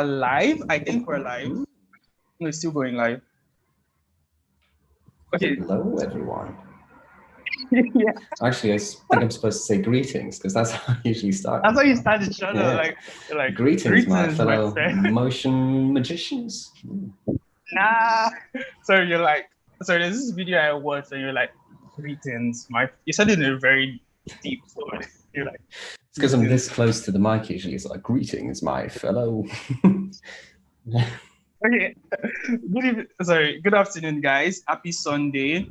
Live? I think we're live. No, it's still going live. Okay. Hello, everyone. Yeah. Actually, I think I'm supposed to say greetings because that's how I usually start. That's how you start the channel. Yeah. Like greetings, my fellow friend. motion magicians. Nah. So you're like, so there's this video I watched, and you're like, greetings, my. You said it in a very deep tone. You're like, It's because I'm this close to the mic. Usually, it's like greetings, my fellow. Okay. Good afternoon, guys. Happy Sunday.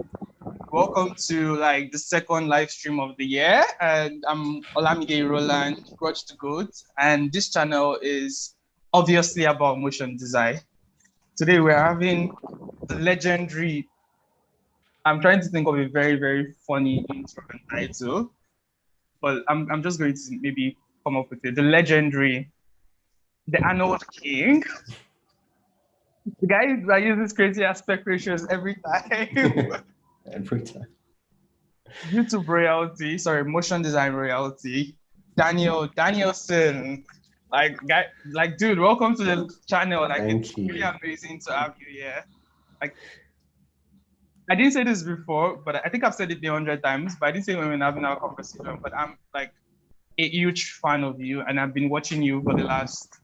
Welcome to like the second live stream of the year, and I'm Olamide Roland, ROJ the GOAT, and this channel is obviously about motion design. Today we're having the legendary. I'm trying to think of a very, very funny intro and title, but I'm just going to maybe come up with it. The legendary, the Arnold King. The guy that uses crazy aspect ratios every time. Every time. YouTube royalty, sorry, motion design royalty. Danielsson. Dude, welcome to the channel. Like, it's really amazing to have you here. Like, I didn't say this before, but I think I've said it 100 times, but I didn't say when we were having our conversation, but I'm like a huge fan of you, and I've been watching you for the last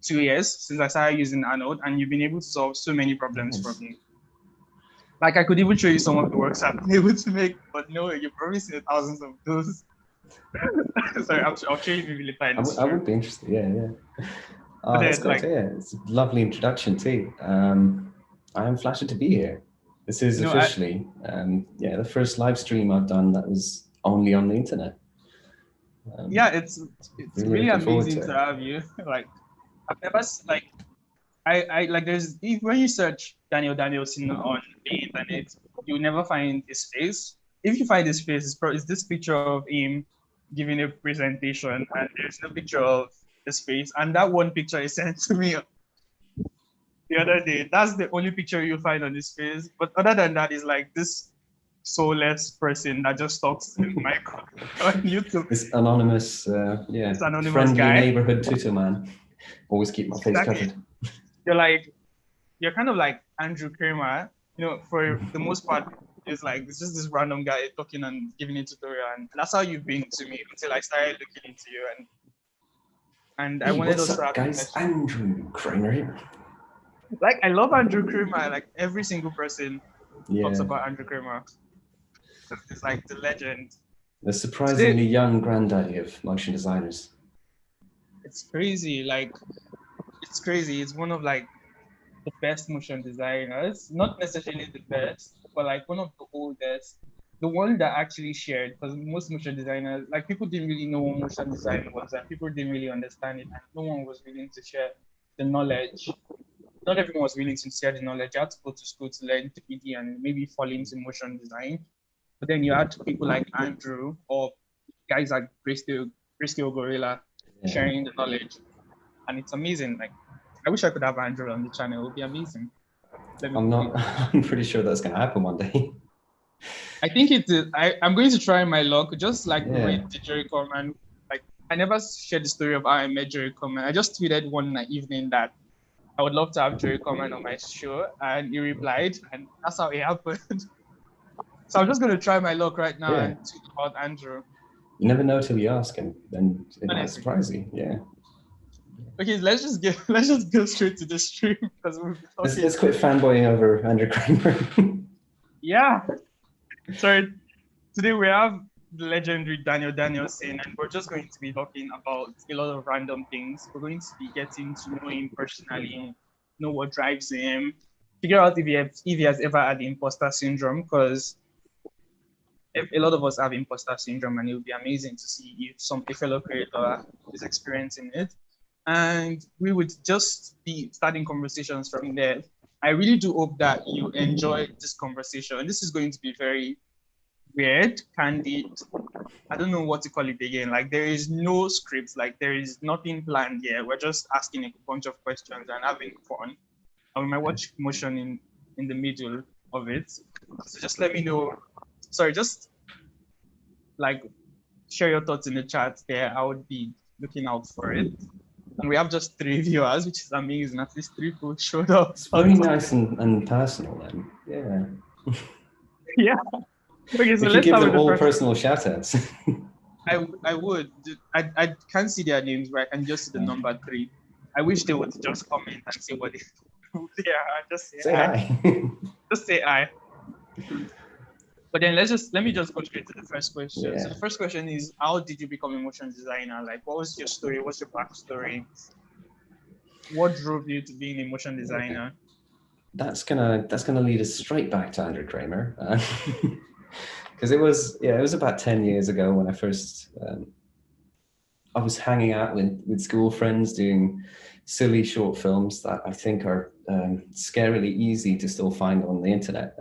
2 years since I started using Arnold, and you've been able to solve so many problems for me. Like, I could even show you some of the works I've been able to make, but no, you've probably seen thousands of those. Sorry, I'll show you maybe later. I would be interested, yeah. Oh, that's great to hear. It's a lovely introduction too. I am flattered to be here. This is officially, the first live stream I've done that was only on the internet. Yeah, it's really amazing to have you. Like, I've never like. I like there's when you search Danielsson on the internet, you'll never find his face. If you find his face, it's this picture of him giving a presentation, and there's no picture of his face. And that one picture is sent to me the other day. That's the only picture you'll find on his face. But other than that, is like this soulless person that just talks to the mic on YouTube. This anonymous, this anonymous friendly guy. Neighborhood tutor man. Always keep my face covered. You're kind of like Andrew Kramer, for the most part. It's just this random guy talking and giving a tutorial, and that's how you've been to me until I started looking into you, and I wanted us to have guys. Andrew Kramer here. Like, I love Andrew Kramer. Like, every single person talks about Andrew Kramer. It's like the legend. The surprisingly young granddaddy of motion designers. It's crazy. Like, it's crazy. It's one of like the best motion designers. Not necessarily the best, but like one of the oldest. The one that actually shared, because most motion designers, like, people didn't really know what motion design was, and people didn't really understand it, and no one was willing to share the knowledge. Not everyone was willing to share the knowledge. You had to go to school to learn 3D and maybe fall into motion design. But then you had people like Andrew or guys like Bristol Gorilla sharing the knowledge. And it's amazing. Like, I wish I could have Andrew on the channel. It would be amazing. I'm pretty sure that's going to happen one day. I think it is. I'm going to try my luck, just like with Jerry Coleman. Like, I never shared the story of how I met Jerry Coleman. I just tweeted one evening that I would love to have Jerry Coleman on my show, and he replied, and that's how it happened. So I'm just going to try my luck right now and tweet about Andrew. You never know till you ask, and then it might surprise you. Yeah. Okay, let's just go straight to the stream, because let's quit fanboying over Andrew Kramer. Yeah. Sorry. Today we have the legendary Danielsson, and we're just going to be talking about a lot of random things. We're going to be getting to know him personally, know what drives him, figure out if he has ever had the imposter syndrome, because a lot of us have imposter syndrome, and it would be amazing to see if a fellow creator is experiencing it. And we would just be starting conversations from there. I really do hope that you enjoy this conversation. This is going to be very weird, candid. I don't know what to call it again. Like, there is no script. Like, there is nothing planned here. We're just asking a bunch of questions and having fun. And we might watch motion in the middle of it. So just let me know. Sorry, just like share your thoughts in the chat there. I would be looking out for it. And we have just 3 viewers, which is amazing. At least 3 people showed up. It's very nice and personal then. Yeah. Yeah. Okay, so If you let's give start them with the all first. personal shout outs. I would. I can't see their names, but I can just see the number 3. I wish they would just comment and say what they are. Just say hi. Just say hi. But then let me just go straight to the first question. Yeah. So the first question is, how did you become a motion designer? Like, what was your story? What's your backstory? What drove you to being a motion designer? That's gonna lead us straight back to Andrew Kramer, because it was about 10 years ago when I first I was hanging out with school friends doing silly short films that I think are scarily easy to still find on the internet.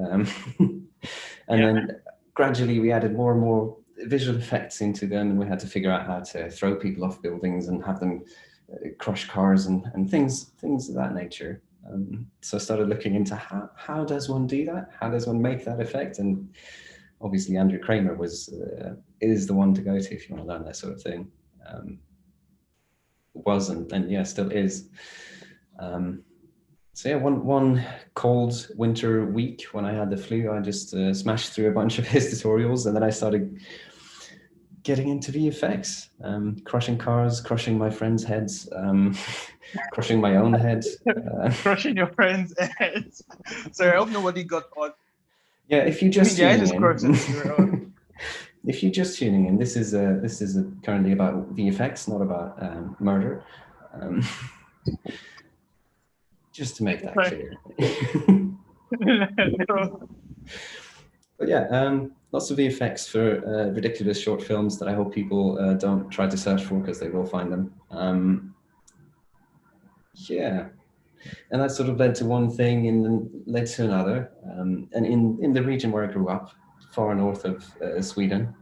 And then gradually we added more and more visual effects into them, and we had to figure out how to throw people off buildings and have them crush cars and things of that nature. So I started looking into how does one do that? How does one make that effect? And obviously Andrew Kramer is the one to go to if you want to learn that sort of thing. Was and yeah, still is. So yeah, one cold winter week when I had the flu, I just smashed through a bunch of his tutorials, and then I started getting into VFX, crushing cars, crushing my friends' heads, crushing my own head. Crushing your friends' heads. So I hope nobody got on. Yeah, if you just tuning in, if you're just tuning in, this is currently about VFX, not about murder. Just to make that clear. But yeah, lots of VFX for ridiculous short films that I hope people don't try to search for, because they will find them. Yeah, and that sort of led to one thing and then led to another. And in the region where I grew up, far north of Sweden,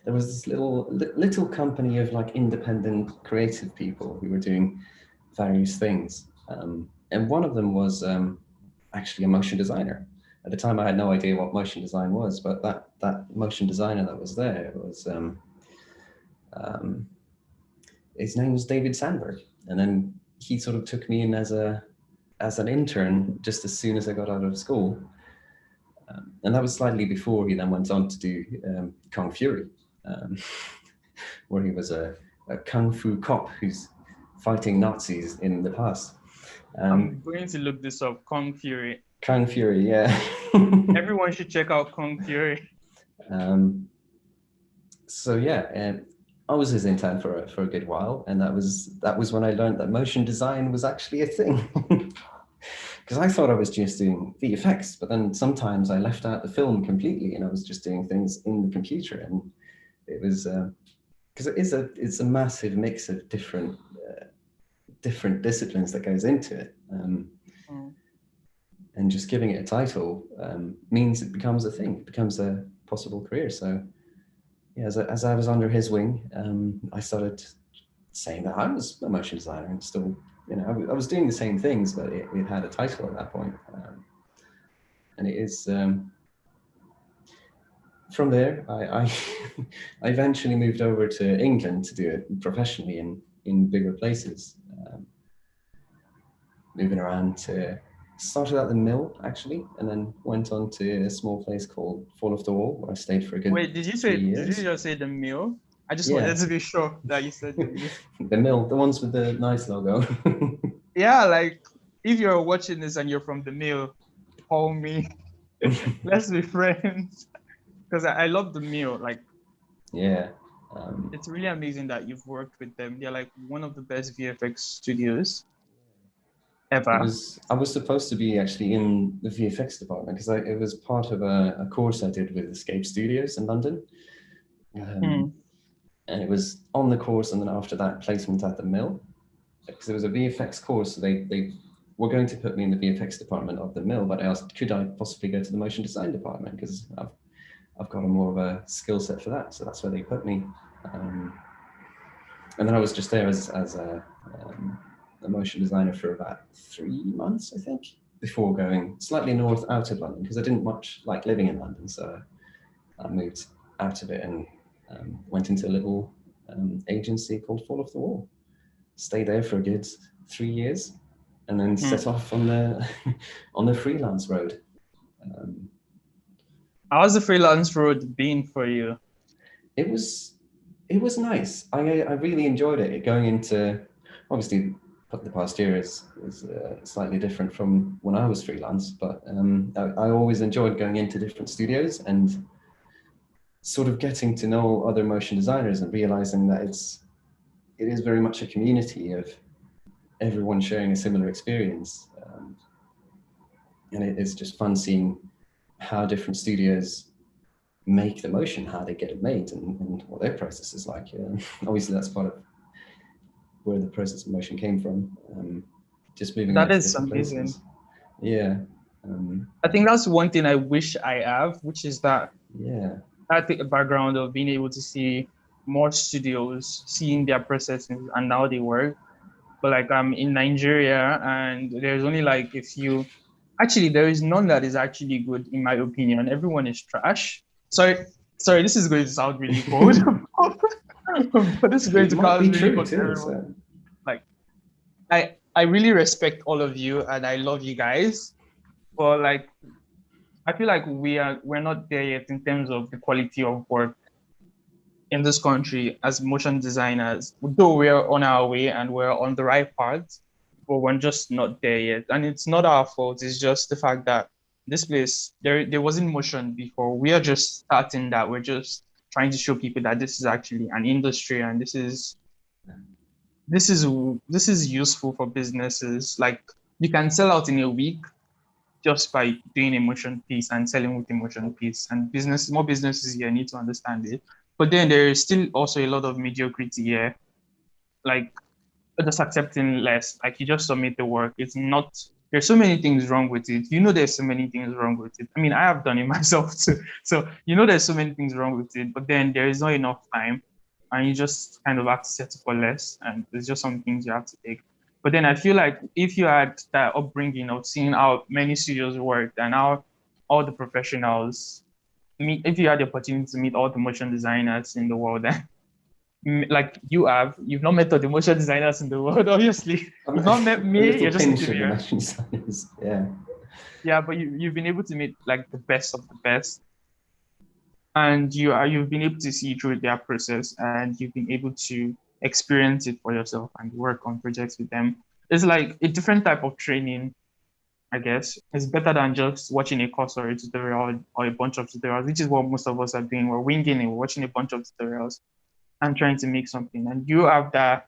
there was this little company of like independent creative people who were doing various things. And one of them was actually a motion designer. At the time, I had no idea what motion design was, but that motion designer that was there was, his name was David Sandberg. And then he sort of took me in as an intern just as soon as I got out of school. And that was slightly before he then went on to do Kung Fury, where he was a kung fu cop who's fighting Nazis in the past. I'm going to look this up. Kung Fury. Kung Fury, yeah. Everyone should check out Kung Fury. So yeah, I was his intern for a good while, and that was when I learned that motion design was actually a thing. Because I thought I was just doing VFX, but then sometimes I left out the film completely, and I was just doing things in the computer, and it was because it's a massive mix of different disciplines that goes into it, and just giving it a title means it becomes a thing, it becomes a possible career. So yeah, as I was under his wing, I started saying that I was a motion designer, and still, you know, I was doing the same things, but it had a title at that point. And it is, from there, I eventually moved over to England to do it professionally in bigger places. Moving around started at the mill, actually, and then went on to a small place called Fall of the Wall, where I stayed for a good 3 years. Did you just say the mill? I just wanted to be sure that you said the mill. The mill, the ones with the nice logo. Yeah, like if you're watching this and you're from the mill, call me. Let's be friends. Because I love the mill. Like, yeah. It's really amazing that you've worked with them. They're like one of the best VFX studios ever. I was supposed to be actually in the VFX department because it was part of a course I did with Escape Studios in London. And it was on the course, and then after that, placement at the mill. Because it was a VFX course, so they were going to put me in the VFX department of the mill, but I asked, could I possibly go to the motion design department? Because I've got more of a skill set for that. So that's where they put me. And then I was just there as a motion designer for about 3 months, I think, before going slightly north out of London, because I didn't much like living in London. So I moved out of it and went into a little agency called Fall of the Wall. stayed there for a good 3 years, and then set off on the on the freelance road. How's the freelance road been for you? It was nice. I really enjoyed it. Going into, obviously, the past year is slightly different from when I was freelance, but I always enjoyed going into different studios and sort of getting to know other motion designers and realizing that it is very much a community of everyone sharing a similar experience. And it's just fun seeing how different studios make the motion, how they get it made, and what their process is like. Obviously, that's part of where the process of motion came from. Just moving that is amazing. Places. Yeah. I think that's one thing I wish I have, which is that I think a background of being able to see more studios, seeing their processes and how they work. But like I'm in Nigeria, and there's only like a few. Actually, there is none that is actually good, in my opinion. Everyone is trash. Sorry, this is going to sound really cold, but this is going to sound really cold. So. Like, I really respect all of you, and I love you guys. But like, I feel like we're not there yet in terms of the quality of work in this country as motion designers. Though we're on our way and we're on the right path, but we're just not there yet. And it's not our fault. It's just the fact that this place, there wasn't motion before. We are just starting that. We're just trying to show people that this is actually an industry, and this is useful for businesses. Like, you can sell out in a week just by doing a motion piece and selling with a motion piece. And more businesses here need to understand it. But then there is still also a lot of mediocrity here. Like, just accepting less. Like, you just submit the work. It's not, there's so many things wrong with it. There's so many things wrong with it. I mean, I have done it myself too. So, there's so many things wrong with it, but then there is not enough time, and you just kind of have to settle for less. And there's just some things you have to take. But then I feel like if you had that upbringing of seeing how many studios worked and how all the professionals meet, if you had the opportunity to meet all the motion designers in the world, like you've not met all the motion designers in the world, obviously. You've not met me, you're just motion designers. Yeah, but you've been able to meet like the best of the best. And you've been able to see through their process, and you've been able to experience it for yourself and work on projects with them. It's like a different type of training, I guess. It's better than just watching a course or a tutorial or a bunch of tutorials, which is what most of us are doing. We're winging it, we're watching a bunch of tutorials and trying to make something. And you have that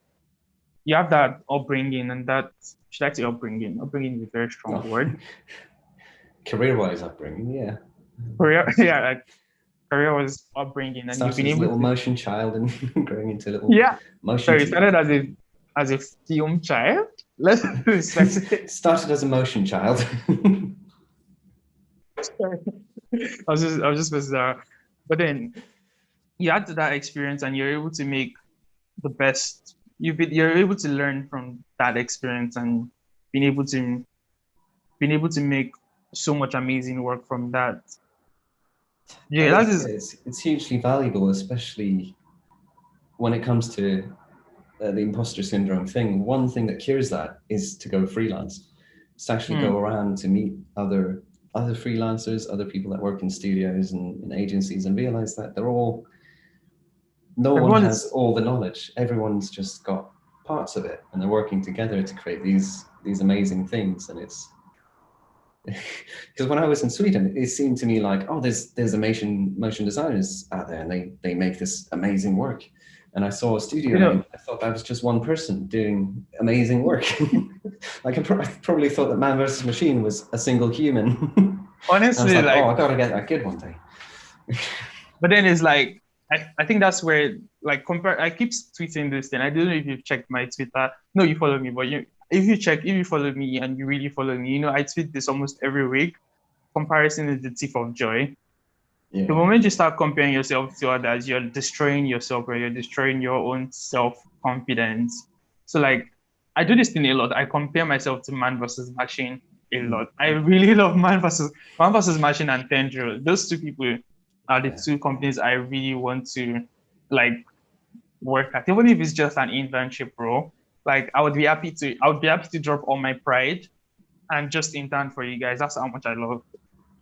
upbringing, and that, should I say upbringing? Upbringing is a very strong word. Career-wise upbringing, yeah. Career-wise upbringing, and you've been able little motion child and growing into a little motion. So you started as a film child. Let's started as a motion child. Sorry. I was just bizarre. But then you had that experience, and you're able to make the best. You're able to learn from that experience, and being able to make so much amazing work from that. Yeah, it's hugely valuable, especially when it comes to the imposter syndrome thing. One thing that cures that is to go freelance. It's to actually go around to meet other freelancers, other people that work in studios and in agencies, and realize that no one has all the knowledge. Everyone's just got parts of it, and they're working together to create these amazing things. And it's because when I was in Sweden, it seemed to me like, oh, there's motion designers out there, and they make this amazing work. And I saw a studio, and I thought that was just one person doing amazing work. Like I probably thought that Man vs. Machine was a single human. Honestly, I gotta get that kid one day. But then it's like, I think that's where, like, I keep tweeting this thing. I don't know if you've checked my Twitter. No, you follow me, but if you follow me and you really follow me, I tweet this almost every week. Comparison is the thief of joy. Yeah. The moment you start comparing yourself to others, you're destroying yourself, or you're destroying your own self-confidence. So like, I do this thing a lot. I compare myself to Man vs. Machine a lot. I really love Man vs. Machine and Tendril. Those two people are the two companies I really want to like work at, even if it's just an internship role. Like I would be happy to drop all my pride and just intern for you guys. That's how much I love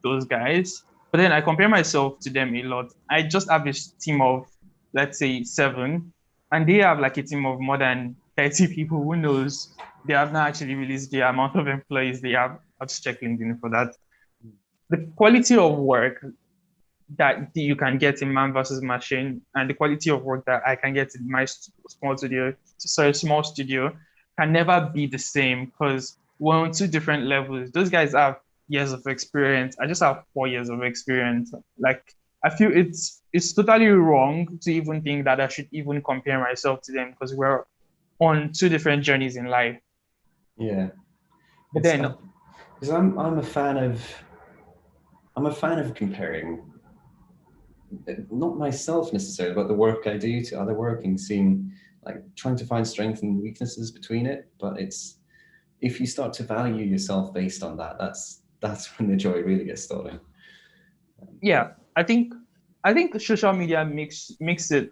those guys. But then I compare myself to them a lot. I just have this team of, let's say, 7, and they have like a team of more than 30 people. Who knows? They have not actually released the amount of employees they have. I'll just check LinkedIn for that. The quality of work that you can get in man versus machine and the quality of work that I can get in my small studio can never be the same because we're on 2 different levels. Those guys have years of experience. I just have 4 years of experience. Like I feel it's totally wrong to even think that I should even compare myself to them because we're on 2 different journeys in life. Yeah. But then because I'm a fan of comparing, not myself necessarily, but the work I do to other work and seeing, like, trying to find strengths and weaknesses between it. But it's, if you start to value yourself based on that, that's when the joy really gets stolen. Yeah, I think social media makes it,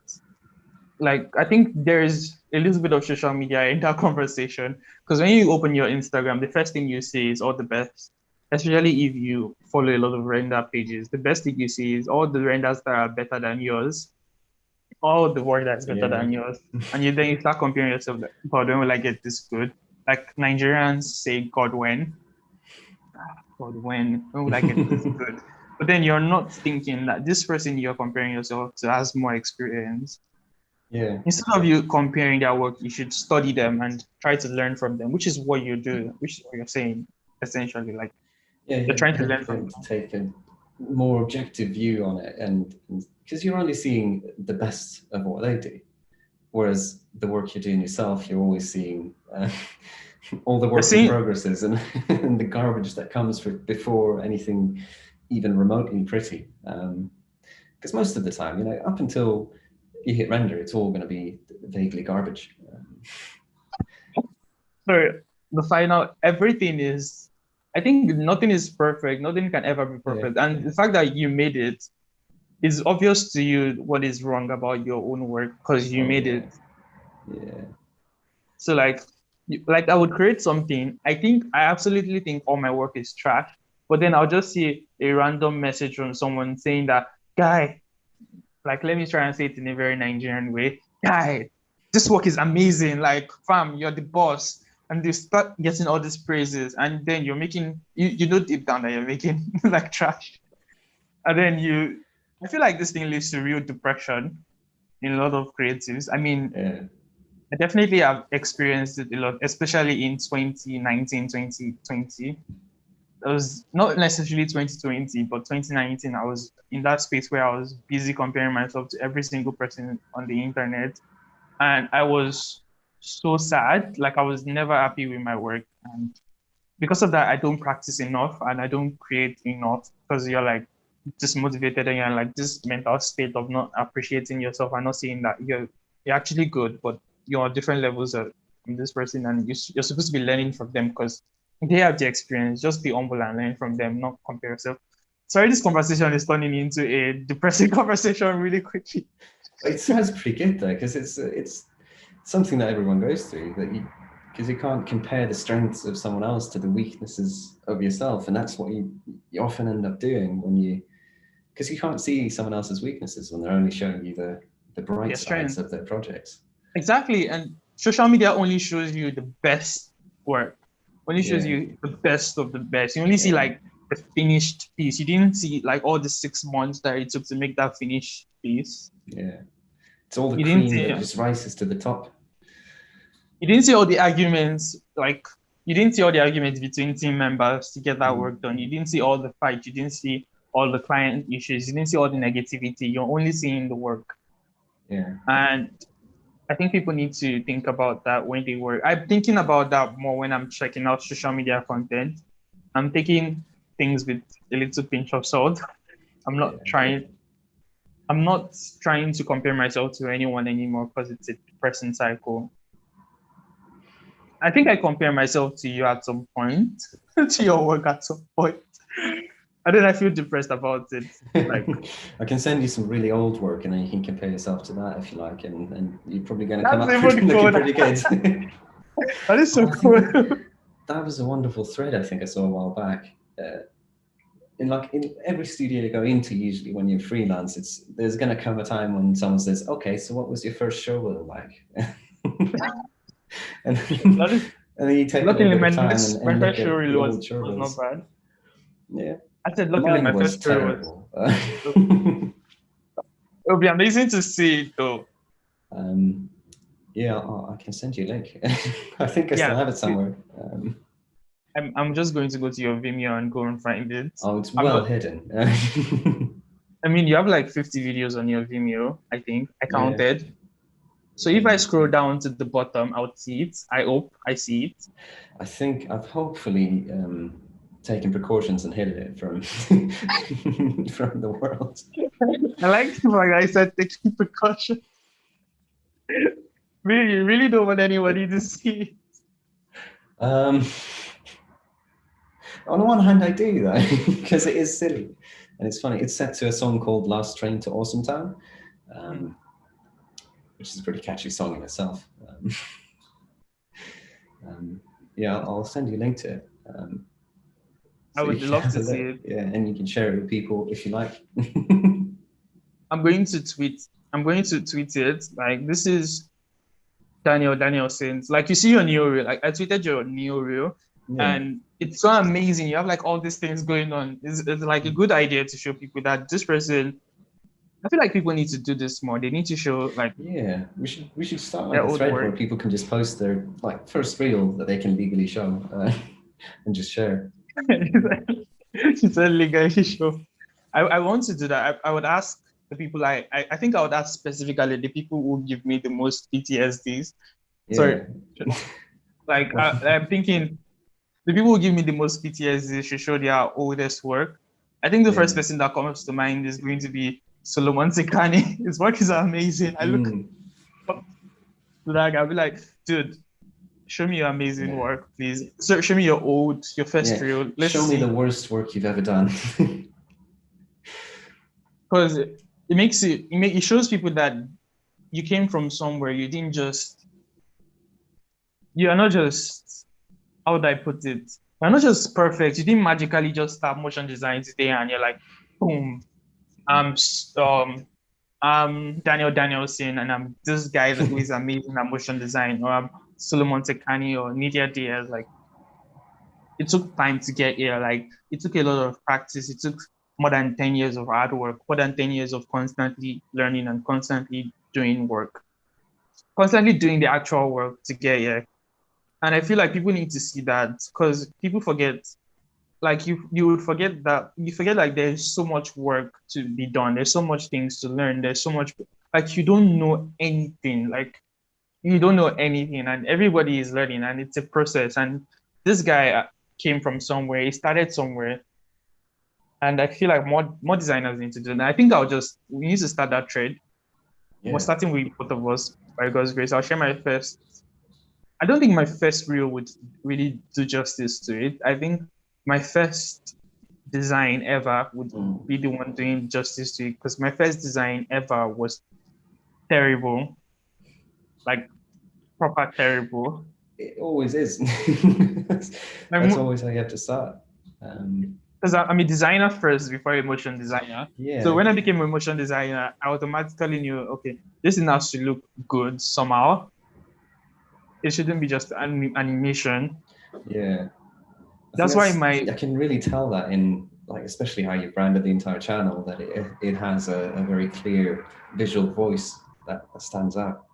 like, I think there's a little bit of social media in that conversation because when you open your Instagram, the first thing you see is all the best, especially if you follow a lot of render pages. The best thing you see is all the renders that are better than yours, all the work that's better than yours, and then you start comparing yourself. Like, God, when will I get this good? Like Nigerians say, God, when when will I get this good? But then you're not thinking that this person you're comparing yourself to has more experience. Yeah. Instead of you comparing their work, you should study them and try to learn from them, which is what you do, which is what you're saying, essentially. Like, you're trying to learn from them. Take a more objective view on it, and because you're only seeing the best of what they do, whereas the work you're doing yourself, you're always seeing all the work in progresses and, and the garbage that comes before anything even remotely pretty. Because most of the time, up until you hit render, it's all going to be vaguely garbage. So the final, everything is, I think nothing is perfect. Nothing can ever be perfect. Yeah. And the fact that you made it is obvious to you what is wrong about your own work because you made it. Yeah. So like I would create something. I absolutely think all my work is trash, but then I'll just see a random message from someone saying that, guy, like, let me try and say it in a very Nigerian way. Guy, this work is amazing. Like, fam, you're the boss. And they start getting all these praises. And then you're making, you know deep down that you're making like trash. And then I feel like this thing leads to real depression in a lot of creatives. I mean, I definitely have experienced it a lot, especially in 2019, 2020. It was not necessarily 2020, but 2019, I was in that space where I was busy comparing myself to every single person on the internet. And I was so sad. Like, I was never happy with my work. And because of that, I don't practice enough and I don't create enough because you're like dismotivated and you're like this mental state of not appreciating yourself and not seeing that you're actually good, but you're on different levels from this person and you're supposed to be learning from them because they have the experience. Just be humble and learn from them, not compare yourself. Sorry, this conversation is turning into a depressing conversation really quickly. It sounds pretty good though, because it's something that everyone goes through, because you can't compare the strengths of someone else to the weaknesses of yourself, and that's what you often end up doing because you can't see someone else's weaknesses when they're only showing you the bright sides of their projects. Exactly, and social media only shows you the best work. Only shows you the best of the best. You only see like the finished piece. You didn't see like all the 6 months that it took to make that finished piece. Yeah, it's all the cream that just rises to the top. You didn't see all the arguments, like you didn't see all the arguments between team members to get that work done. You didn't see all the fights. You didn't see all the client issues. You didn't see all the negativity. You're only seeing the work. Yeah. And I think people need to think about that when they work. I'm thinking about that more when I'm checking out social media content. I'm taking things with a little pinch of salt. I'm not trying to compare myself to anyone anymore because it's a depressing cycle. I think I compare myself to you at some point, to your work at some point. And then I feel depressed about it. Like, I can send you some really old work and then you can compare yourself to that if you like, and you're probably going to come up looking pretty good. That is so I cool. think that was a wonderful thread I think I saw a while back. In every studio you go into, usually when you're freelance, there's going to come a time when someone says, "Okay, so what was your first show like?" and, That is, and then you take a little luckily, bit of time my and look first show at really the old was not journals. bad. Yeah, I said, luckily, mine my was first show was. terrible. It would be amazing to see it, though. Yeah, I can send you a link. I think I still have it somewhere. I'm just going to go to your Vimeo and go and find it. Oh, it's I'm well not. hidden. I mean, you have like 50 videos on your Vimeo. I think I Yeah. counted. So if I scroll down to the bottom, I would see it. I hope I see it. I think I've hopefully taken precautions and hidden it from from the world. I like the fact that I said taking precaution. Really, you really don't want anybody to see. On the one hand, I do though, because it is silly and it's funny. It's set to a song called "Last Train to Awesome Town," which is a pretty catchy song in itself. Yeah, I'll send you a link to it. I would love to see it. Yeah, and you can share it with people if you like. I'm going to tweet. I'm going to tweet it. Like, this is Danielsson. Like, you see your Neo reel. Like, I tweeted your Neo reel, and it's so amazing. You have like all these things going on. It's like a good idea to show people that this person. I feel like people need to do this more. They need to show like. Yeah, we should start like a thread where people can just post their like first reel that they can legally show and just share. It's a legally show. I want to do that. I would ask the people I think I would ask specifically the people who give me the most PTSDs. Yeah. Sorry. Like I'm thinking the people who give me the most PTSD should show their oldest work. I think the first person that comes to mind is going to be Solomon Sekani. His work is amazing. I look up to that guy. I'll be like, dude, show me your amazing work, please. So show me your first reel. Let's show me the worst work you've ever done. Because it shows people that you came from somewhere. You are not just, how would I put it? You're not just perfect. You didn't magically just start motion design today and you're like, boom, I'm Danielsson and I'm this guy who is amazing at motion design, or I'm Solomon Tekani or Nidia Diaz. Like, it took time to get here. Like, it took a lot of practice. It took more than 10 years of hard work, more than 10 years of constantly learning and constantly doing work, constantly doing the actual work to get here. And I feel like people need to see that, because people forget, like you would forget that, you forget like there's so much work to be done. There's so much things to learn. There's so much, like you don't know anything. Like you don't know anything and everybody is learning and it's a process. And this guy came from somewhere, he started somewhere. And I feel like more designers need to do that. I think we need to start that trade. Yeah. We're starting with both of us, by God's grace. I'll share my first. I don't think my first reel would really do justice to it. I think my first design ever would be the one doing justice to it, because my first design ever was terrible, like proper terrible. It always is. That's always how you have to start. Because I'm a designer first before a motion designer. Yeah. So when I became a motion designer, I automatically knew, okay, this has to look good somehow. It shouldn't be just animation. Yeah. That's why I can really tell that in like, especially how you branded the entire channel, that it has a very clear visual voice that stands out.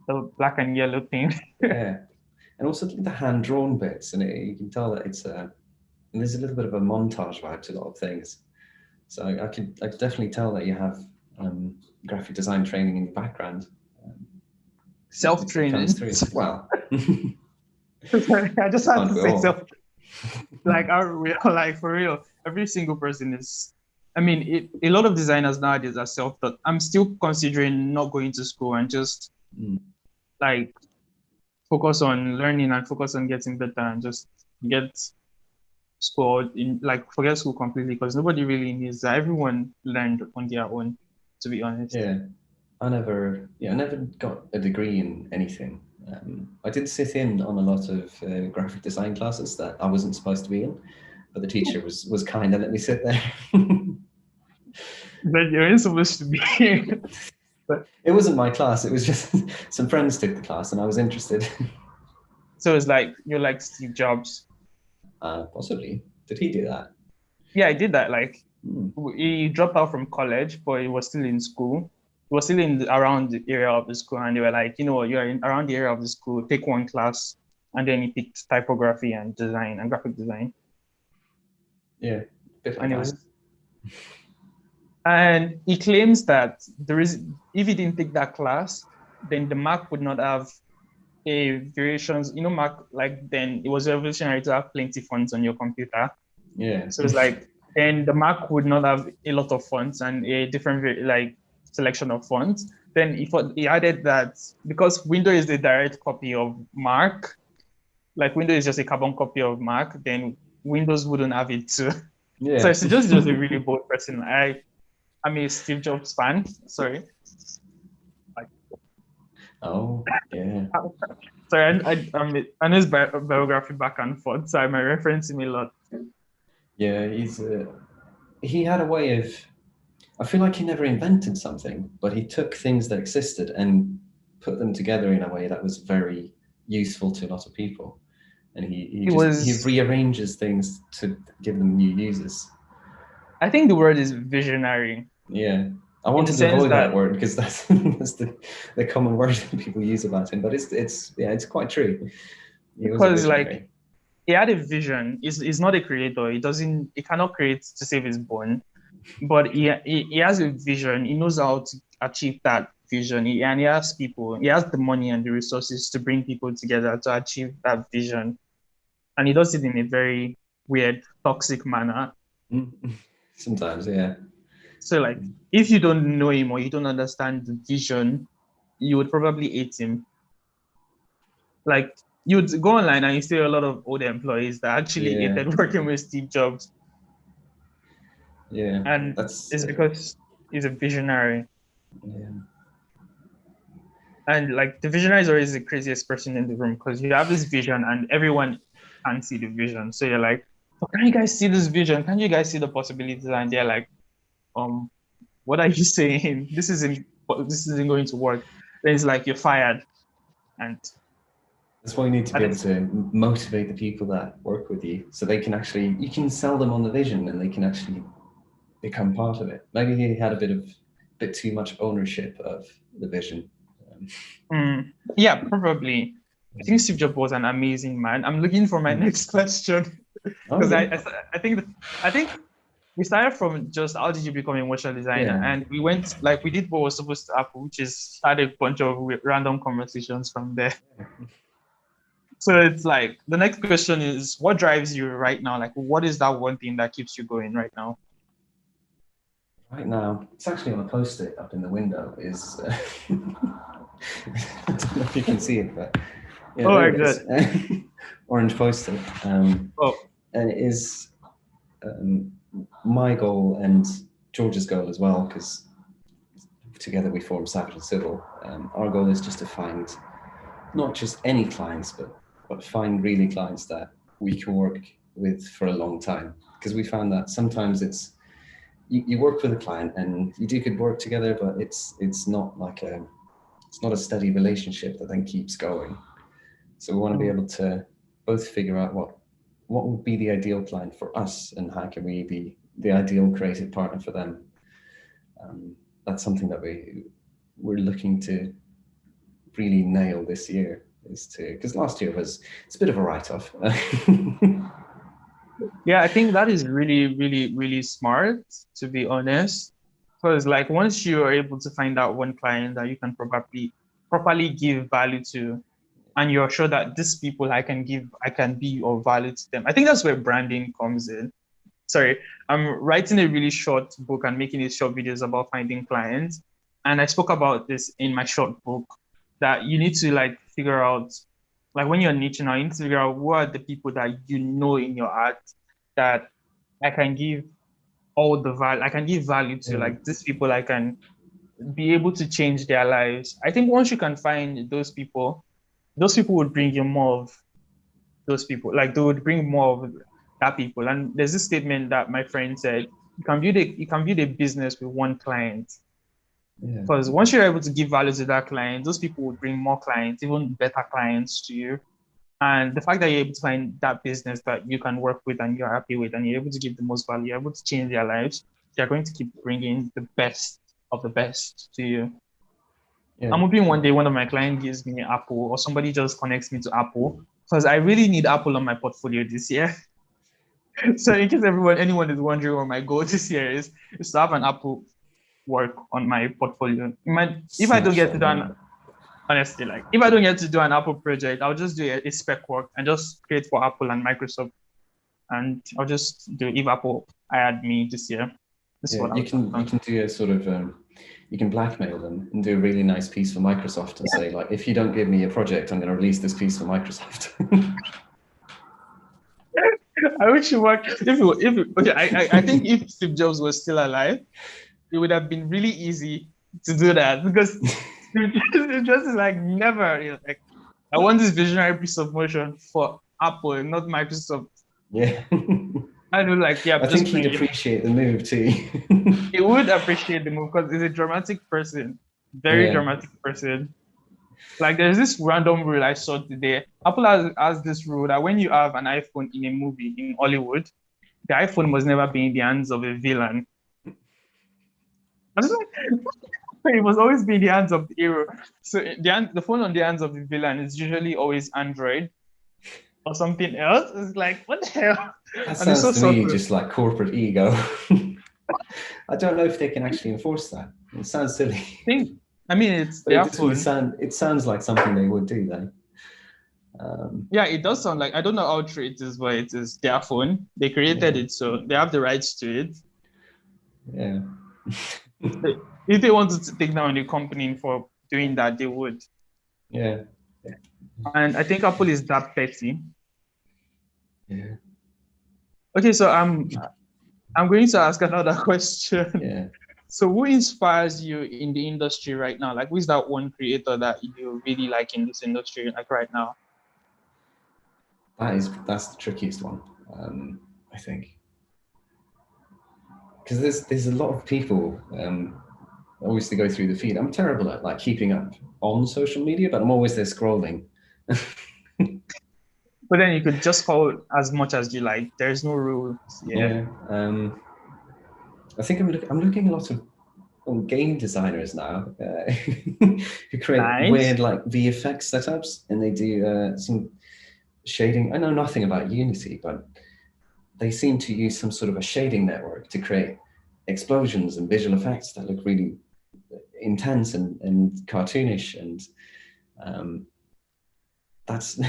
The black and yellow thing. Yeah. And also the hand-drawn bits, and you can tell that there's a little bit of a montage vibe to a lot of things. So I could definitely tell that you have graphic design training in the background. Self-training. Well, I just have to say self. Like for real, every single person is. I mean, a lot of designers nowadays are self-taught. I'm still considering not going to school and just like focus on learning and focus on getting better and just get school forget school completely, because nobody really needs that. Everyone learned on their own, to be honest. Yeah, I never got a degree in anything. I did sit in on a lot of graphic design classes that I wasn't supposed to be in, but the teacher was kind and let me sit there. That you're supposed to be here. But it wasn't my class. It was just some friends took the class and I was interested. So it's like you're like Steve Jobs. Possibly. Did he do that? Yeah, I did that. Like he dropped out from college, but he was still in school. He was still in around the area of the school, and they were like, you know, you're in around the area of the school, take one class, and then he picked typography and design and graphic design. Yeah, bit like And it that. was, and he claims that there is, if he didn't take that class, then the Mac would not have a variations. You know, Mac, like then it was revolutionary to have plenty fonts on your computer. Yeah. So it's like, and the Mac would not have a lot of fonts and a different like selection of fonts. Then he added that because Windows is the direct copy of Mac, like Windows is just a carbon copy of Mac, then Windows wouldn't have it too. Yeah. So it's just a really bold person. I'm a Steve Jobs fan. Sorry. Oh, yeah. Sorry, I know his biography back and forth, so I might reference him a lot. Yeah, he had a way of, I feel like he never invented something, but he took things that existed and put them together in a way that was very useful to a lot of people. And he rearranges things to give them new uses. I think the word is visionary. Yeah. I wanted to avoid that word because that's the common word that people use about him, but it's quite true. Because like he had a vision. He's not a creator. He cannot create to save his bone, but he has a vision. He knows how to achieve that vision. And he has people. He has the money and the resources to bring people together to achieve that vision. And he does it in a very weird, toxic manner. Sometimes, yeah. So like, if you don't know him or you don't understand the vision, you would probably hate him. Like you'd go online and you see a lot of old employees that actually hated working with Steve Jobs. Yeah. And it's because he's a visionary. Yeah. And like the visionary is always the craziest person in the room because you have this vision and everyone can't see the vision. So you're like, oh, can you guys see this vision? Can you guys see the possibilities? And they're like, what are you saying? This isn't going to work. Then it's like you're fired. And that's why you need to be able to motivate the people that work with you so they can actually, you can sell them on the vision and they can actually become part of it. Maybe he had a bit too much ownership of the vision. Yeah, probably. I think Steve Jobs was an amazing man. I'm looking for my next question because I think we started from just how did you become a motion designer, and we went like we did what was supposed to happen, which is start a bunch of random conversations from there. So it's like the next question is, what drives you right now? Like, what is that one thing that keeps you going right now? Right now, it's actually on a post-it up in the window. Is I don't know if you can see it, but yeah, oh, good. Orange post-it. And it is my goal and George's goal as well, because together we form Savage and Civil. Our goal is just to find not just any clients, but find really clients that we can work with for a long time. Because we found that sometimes it's you work with a client and you do good work together, but it's not like it's not a steady relationship that then keeps going. So we want to be able to both figure out what would be the ideal client for us and how can we be the ideal creative partner for them. That's something that we're looking to really nail this year, because last year it's a bit of a write-off. Yeah, I think that is really, really, really smart, to be honest. Because like once you are able to find out one client that you can properly give value to, and you're sure that these people I can be of value to them. I think that's where branding comes in. Sorry, I'm writing a really short book and making these short videos about finding clients. And I spoke about this in my short book, that you need to like figure out, like when you're niche now, you need to figure out who are the people that you know in your art that I can give all the value, I can give value to, like these people I can be able to change their lives. I think once you can find those people, those people would bring you more of those people. Like they would bring more of that people. And there's this statement that my friend said, you can build a business with one client. Because once you're able to give value to that client, those people would bring more clients, even better clients to you. And the fact that you're able to find that business that you can work with and you're happy with, and you're able to give the most value, you're able to change their lives, they're going to keep bringing the best of the best to you. Yeah. I'm hoping one day one of my clients gives me Apple, or somebody just connects me to Apple, because I really need Apple on my portfolio this year. So in case anyone is wondering what my goal this year is to have an Apple work on my portfolio. If I don't get to do honestly, like if I don't get to do an Apple project, I'll just do a spec work and just create for Apple and Microsoft, and I'll just do if Apple hired me this year. You can do a sort of you can blackmail them and do a really nice piece for Microsoft and say, like, if you don't give me a project, I'm going to release this piece for Microsoft. I wish you worked. I think if Steve Jobs was still alive, it would have been really easy to do that, because it just is like never. Like, I want this visionary piece of motion for Apple, not Microsoft. Yeah. I do like, yeah. I think he'd appreciate the move too. He would appreciate the move because he's a dramatic person, very dramatic person. Like, there's this random rule I saw today. Apple has this rule that when you have an iPhone in a movie in Hollywood, the iPhone must never be in the hands of a villain. I was like, it must always be in the hands of the hero. So the phone on the hands of the villain is usually always Android or something else. It's like, what the hell? That sounds to me just like corporate ego. I don't know if they can actually enforce that. It sounds silly. It's their phone. It sounds like something they would do, though. Yeah, it does sound like, I don't know how true it is, but it is their phone. They created it, so they have the rights to it. Yeah. If they wanted to take down the company for doing that, they would. Yeah. And I think Apple is that petty. Yeah. Okay, so I'm going to ask another question. Yeah. So who inspires you in the industry right now? Like, who is that one creator that you really like in this industry, like right now? That's the trickiest one, I think. Because there's a lot of people always to go through the feed. I'm terrible at like keeping up on social media, but I'm always there scrolling. But then you could just follow as much as you like. There's no rules. Yeah. I think I'm looking a lot of game designers now who create weird like VFX setups, and they do some shading. I know nothing about Unity, but they seem to use some sort of a shading network to create explosions and visual effects that look really intense and cartoonish, and that's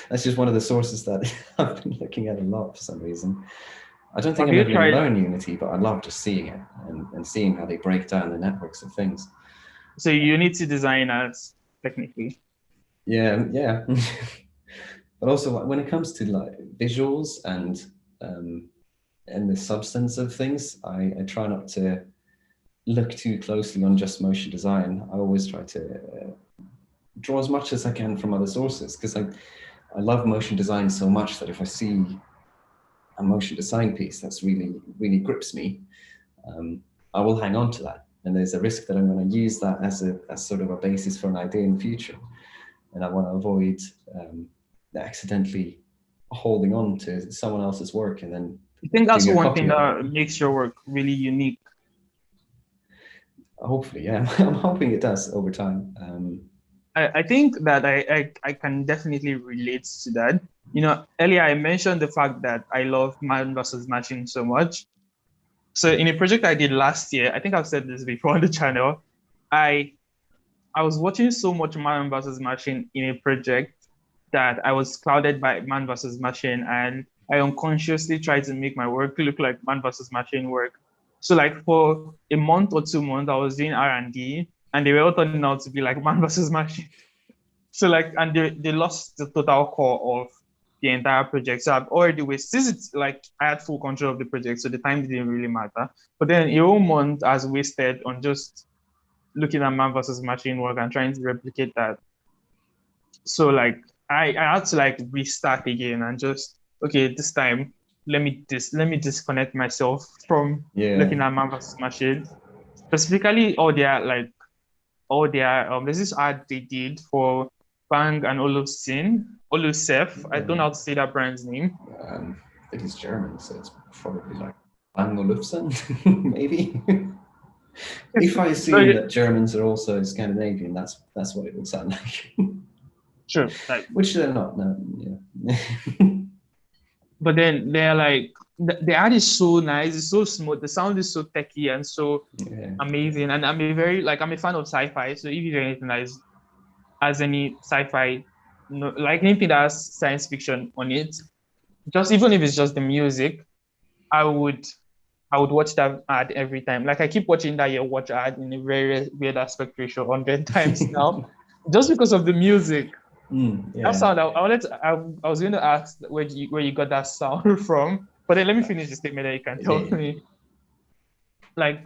that's just one of the sources that I've been looking at a lot for some reason. I don't think I'm ever going to learn Unity, but I love just seeing it and seeing how they break down the networks of things. So Unity designers, technically. Yeah. But also, like, when it comes to like visuals and the substance of things, I try not to look too closely on just motion design. I always try to draw as much as I can from other sources, because I love motion design so much that if I see a motion design piece that's really, really grips me, I will hang on to that. And there's a risk that I'm going to use that as sort of a basis for an idea in the future. And I want to avoid accidentally holding on to someone else's work and then. I think that's one thing that makes your work really unique. Hopefully, yeah. I'm hoping it does over time. I think that I can definitely relate to that. Earlier I mentioned the fact that I love man versus machine so much. So in a project I did last year, I think I've said this before on the channel, I was watching so much man versus machine in a project that I was clouded by man versus machine, and I unconsciously tried to make my work look like man versus machine work. So like for a month or 2 months, I was doing R&D, and they were all turning out to be like man versus machine. So like, and they lost the total core of the entire project. So I've already wasted, since it's like I had full control of the project, so the time didn't really matter. But then a whole month I was wasted on just looking at man versus machine work and trying to replicate that. So like I had to like restart again and just okay, this time let me disconnect myself from Yeah. looking at Marvel's machine. Specifically all their there's this ad they did for Bang and Olufsen. I don't know how to say that brand's name. I think it's German, so it's probably like Bangolufsen, maybe. If I So assume that Germans are also Scandinavian, that's what it would sound like. sure, like, Which they're not. No, yeah. but then they're like the ad is so nice, it's so smooth, the sound is so techy and so Yeah. amazing. And I'm a fan of sci-fi. So if you do anything that has any sci-fi, no, like anything that has science fiction on it, just even if it's just the music, I would I would watch that ad every time. Like I keep watching that Your Watch ad in a very weird aspect ratio 100 times now, just because of the music. That Yeah. sound, I was going to ask where you got that sound from, but then let me finish the statement that you can tell Yeah. me. Like,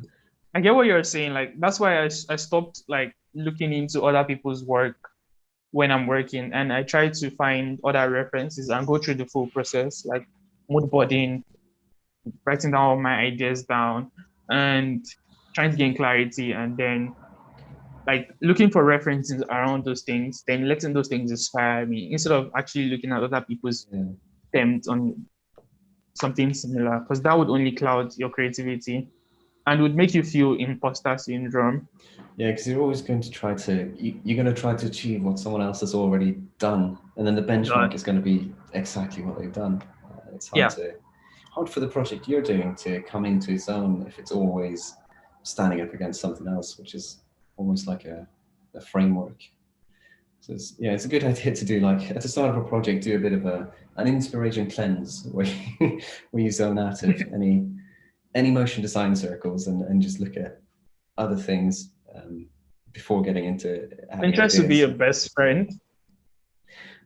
I get what you're saying. Like, that's why I stopped like looking into other people's work when I'm working, and I try to find other references and go through the full process, like mood boarding, writing down all my ideas down, and trying to gain clarity, and then like looking for references around those things, then letting those things inspire me instead of actually looking at other people's Yeah. attempts on something similar, because that would only cloud your creativity and would make you feel imposter syndrome. Yeah, because you're always going to you're going to try to achieve what someone else has already done, and then the benchmark is going to be exactly what they've done. It's Yeah. hard for the project you're doing to come into its own if it's always standing up against something else, which is almost like a framework. So it's a good idea to do, like at the start of a project, do a bit of an inspiration cleanse where where you zone out of any motion design circles and just look at other things before getting into having Pinterest would be ideas. your best friend.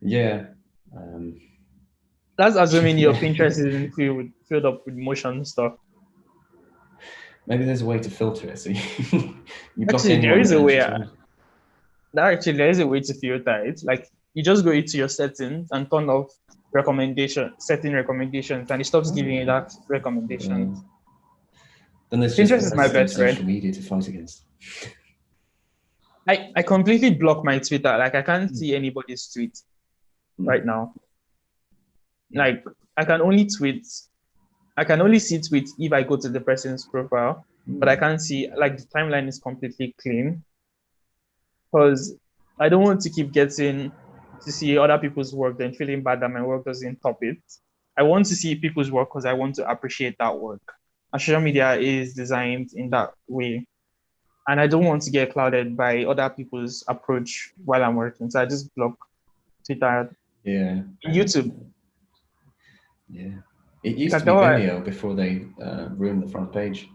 Yeah. That's assuming your Yeah. Pinterest isn't filled up with motion stuff. Maybe there's a way to filter it so you block Actually, there anyone is that a way. enters your head. There is a way to filter it. Like you just go into your settings and turn off setting recommendations, and it stops giving you that recommendation. Yeah. Then there's just Pinterest the is my rest of best social friend. media to fight against. I completely block my Twitter. Like I can't see anybody's tweet right now. Yeah. Like I can only tweet. I can only see tweets if I go to the person's profile, but I can't see, like, the timeline is completely clean because I don't want to keep getting to see other people's work then feeling bad that my work doesn't top it. I want to see people's work because I want to appreciate that work. And social media is designed in that way. And I don't want to get clouded by other people's approach while I'm working. So I just block Twitter. Yeah. YouTube. Yeah. It used to Can be tell Vimeo before they ruined the front page.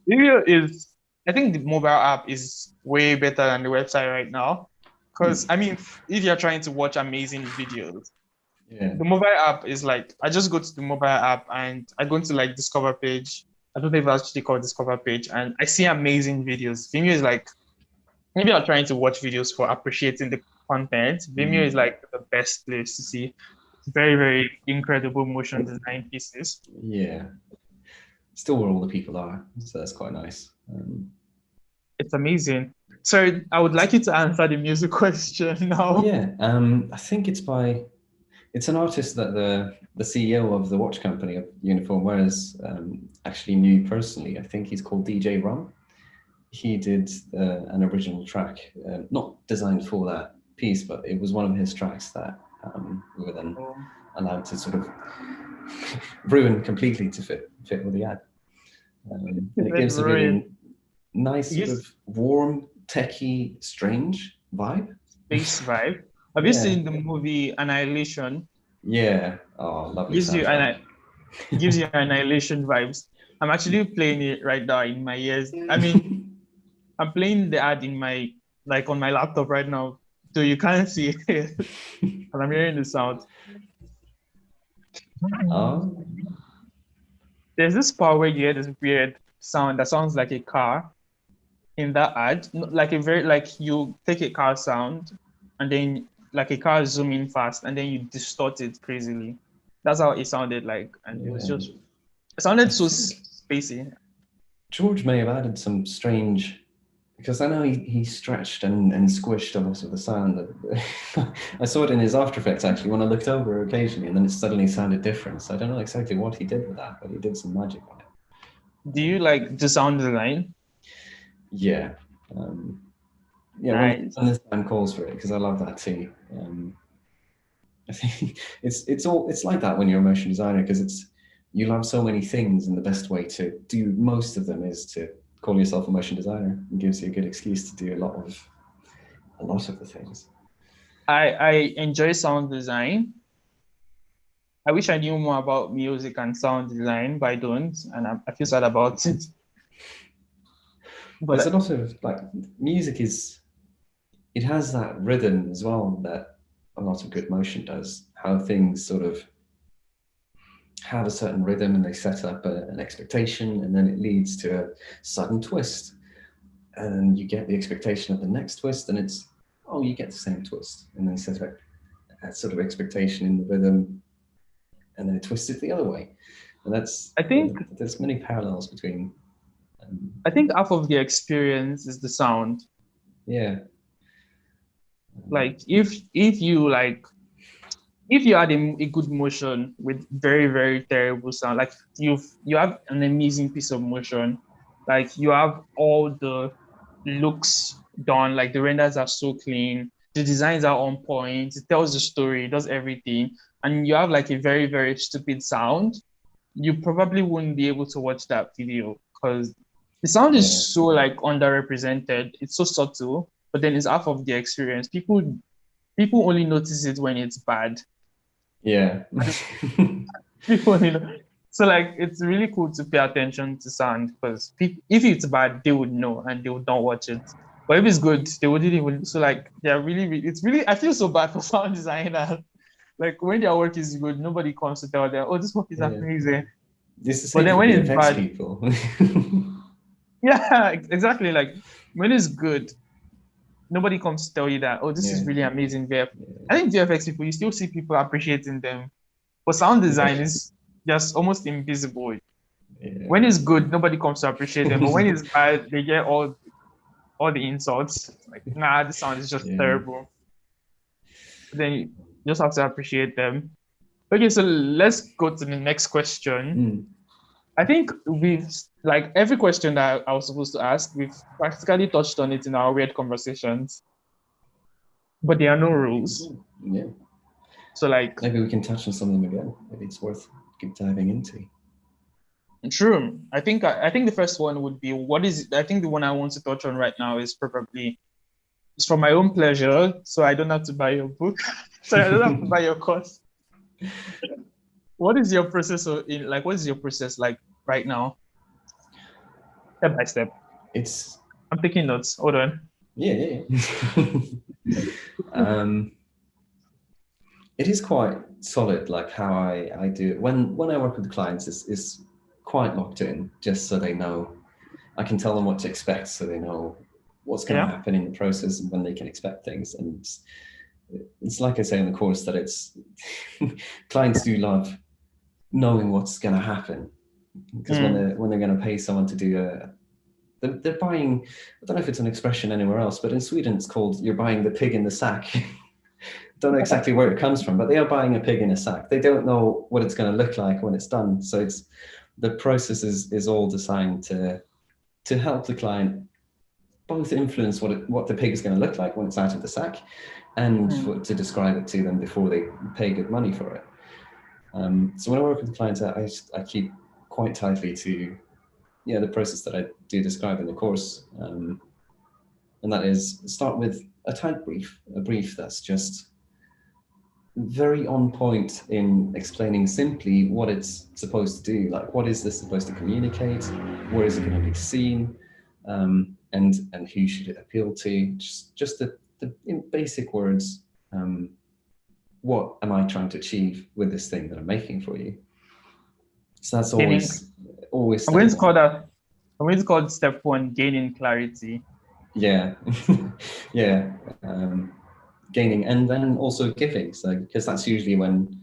Vimeo is, I think the mobile app is way better than the website right now. Because, I mean, if you're trying to watch amazing videos, Yeah. the mobile app is like, I just go to the mobile app and I go into like Discover page. I don't know if it's actually called Discover page, and I see amazing videos. Vimeo is like, maybe you're trying to watch videos for appreciating the content. Vimeo is like the best place to see very, very incredible motion design pieces. Yeah. Still where all the people are, so that's quite nice. It's amazing. So I would like you to answer the music question now. Yeah, I think it's an artist that the CEO of the watch company of Uniform Wears actually knew personally. I think he's called DJ Rum. He did an original track, not designed for that piece, but it was one of his tracks that we were then allowed to sort of ruin completely to fit with the ad. And it gives a really nice sort of warm, techy, strange vibe. Space vibe. Have you seen the movie Annihilation? Yeah. Oh, lovely soundtrack. Gives you Annihilation vibes. I'm actually playing it right now in my ears. I mean, I'm playing the ad on my laptop right now, so you can't see it. But I'm hearing the sound. Oh. There's this part where you hear this weird sound that sounds like a car. in that ad, like you take a car sound and then like a car zooming fast and then you distort it crazily. That's how it sounded like, and Yeah. it I sounded so think spacey. George may have added some strange, because I know he stretched and squished a lot of the sound. I saw it in his After Effects actually when I looked over occasionally, and then it suddenly sounded different. So I don't know exactly what he did with that, but he did some magic on it. Do you like the sound design? Yeah. Um, yeah, Nice. when this time calls for it, because I love that too. I think it's like that when you're a motion designer, because you love so many things, and the best way to do most of them is to call yourself a motion designer. It gives you a good excuse to do a lot of the things. I enjoy sound design. I wish I knew more about music and sound design, but I don't, and I feel sad about it. There's a But lot of like music it has that rhythm as well that a lot of good motion does. How things sort of have a certain rhythm and they set up an expectation, and then it leads to a sudden twist, and you get the expectation of the next twist, and it's you get the same twist, and then set up that sort of expectation in the rhythm, and then it twists it the other way, and that's I think there's many parallels between. I think half of the experience is the sound. Yeah. Like if you had a good motion with very, very terrible sound, like you have an amazing piece of motion, like you have all the looks done, like the renders are so clean, the designs are on point, it tells the story, it does everything, and you have like a very, very stupid sound, you probably wouldn't be able to watch that video because the sound Yeah. is so like underrepresented, it's so subtle, but then it's half of the experience. People only notice it when it's bad. Yeah. People only know. So like it's really cool to pay attention to sound because if it's bad, they would know and they would not watch it. But if it's good, they wouldn't even. So like they're it's really. I feel so bad for sound designers. Like when their work is good, nobody comes to tell them, "Oh, this work is Yeah. amazing." It's the But same then for when it's VFX bad, people. yeah, exactly. Like when it's good, nobody comes to tell you that, "Oh, this is Yeah. really amazing." I think VFX people, you still see people appreciating them. But sound design Yeah. is just almost invisible. Yeah. When it's good, nobody comes to appreciate them. But when it's bad, they get all the insults. Like, nah, this sound is just Yeah. terrible. But then you just have to appreciate them. Okay, so let's go to the next question. Mm. I think we've like every question that I was supposed to ask, we've practically touched on it in our weird conversations. But there are no rules. Yeah. So like Maybe we can touch on some of them again. Maybe it's worth keep diving into. true. I think the first one would be I think the one I want to touch on right now is probably it's for my own pleasure, so I don't have to buy your book. So I don't have to buy your course. What is your process what is your process like right now? Step by step. It's I'm taking notes. Hold on. yeah. It is quite solid, like how I do it. When I work with clients, is quite locked in, just so they know. I can tell them what to expect, so they know what's going to Yeah. happen in the process and when they can expect things. And it's like I say in the course that it's clients do love knowing what's going to happen, because when they're going to pay someone to do they're buying. I don't know if it's an expression anywhere else, but in Sweden it's called "you're buying the pig in the sack." Don't know exactly where it comes from, but they are buying a pig in a sack. They don't know what it's going to look like when it's done. So it's the process is all designed to help the client both influence what the pig is going to look like when it's out of the sack, and to describe it to them before they pay good money for it. So when I work with the clients, I keep quite tightly to the process that I do describe in the course, and that is start with a tight brief, a brief that's just very on point in explaining simply what it's supposed to do. Like, what is this supposed to communicate? Where is it going to be seen? And who should it appeal to? Just the in basic words. What am I trying to achieve with this thing that I'm making for you? So that's Meaning, always I'm going step to call one. that It's called step 1, gaining clarity. Yeah, yeah, gaining and then also giving. So because that's usually when,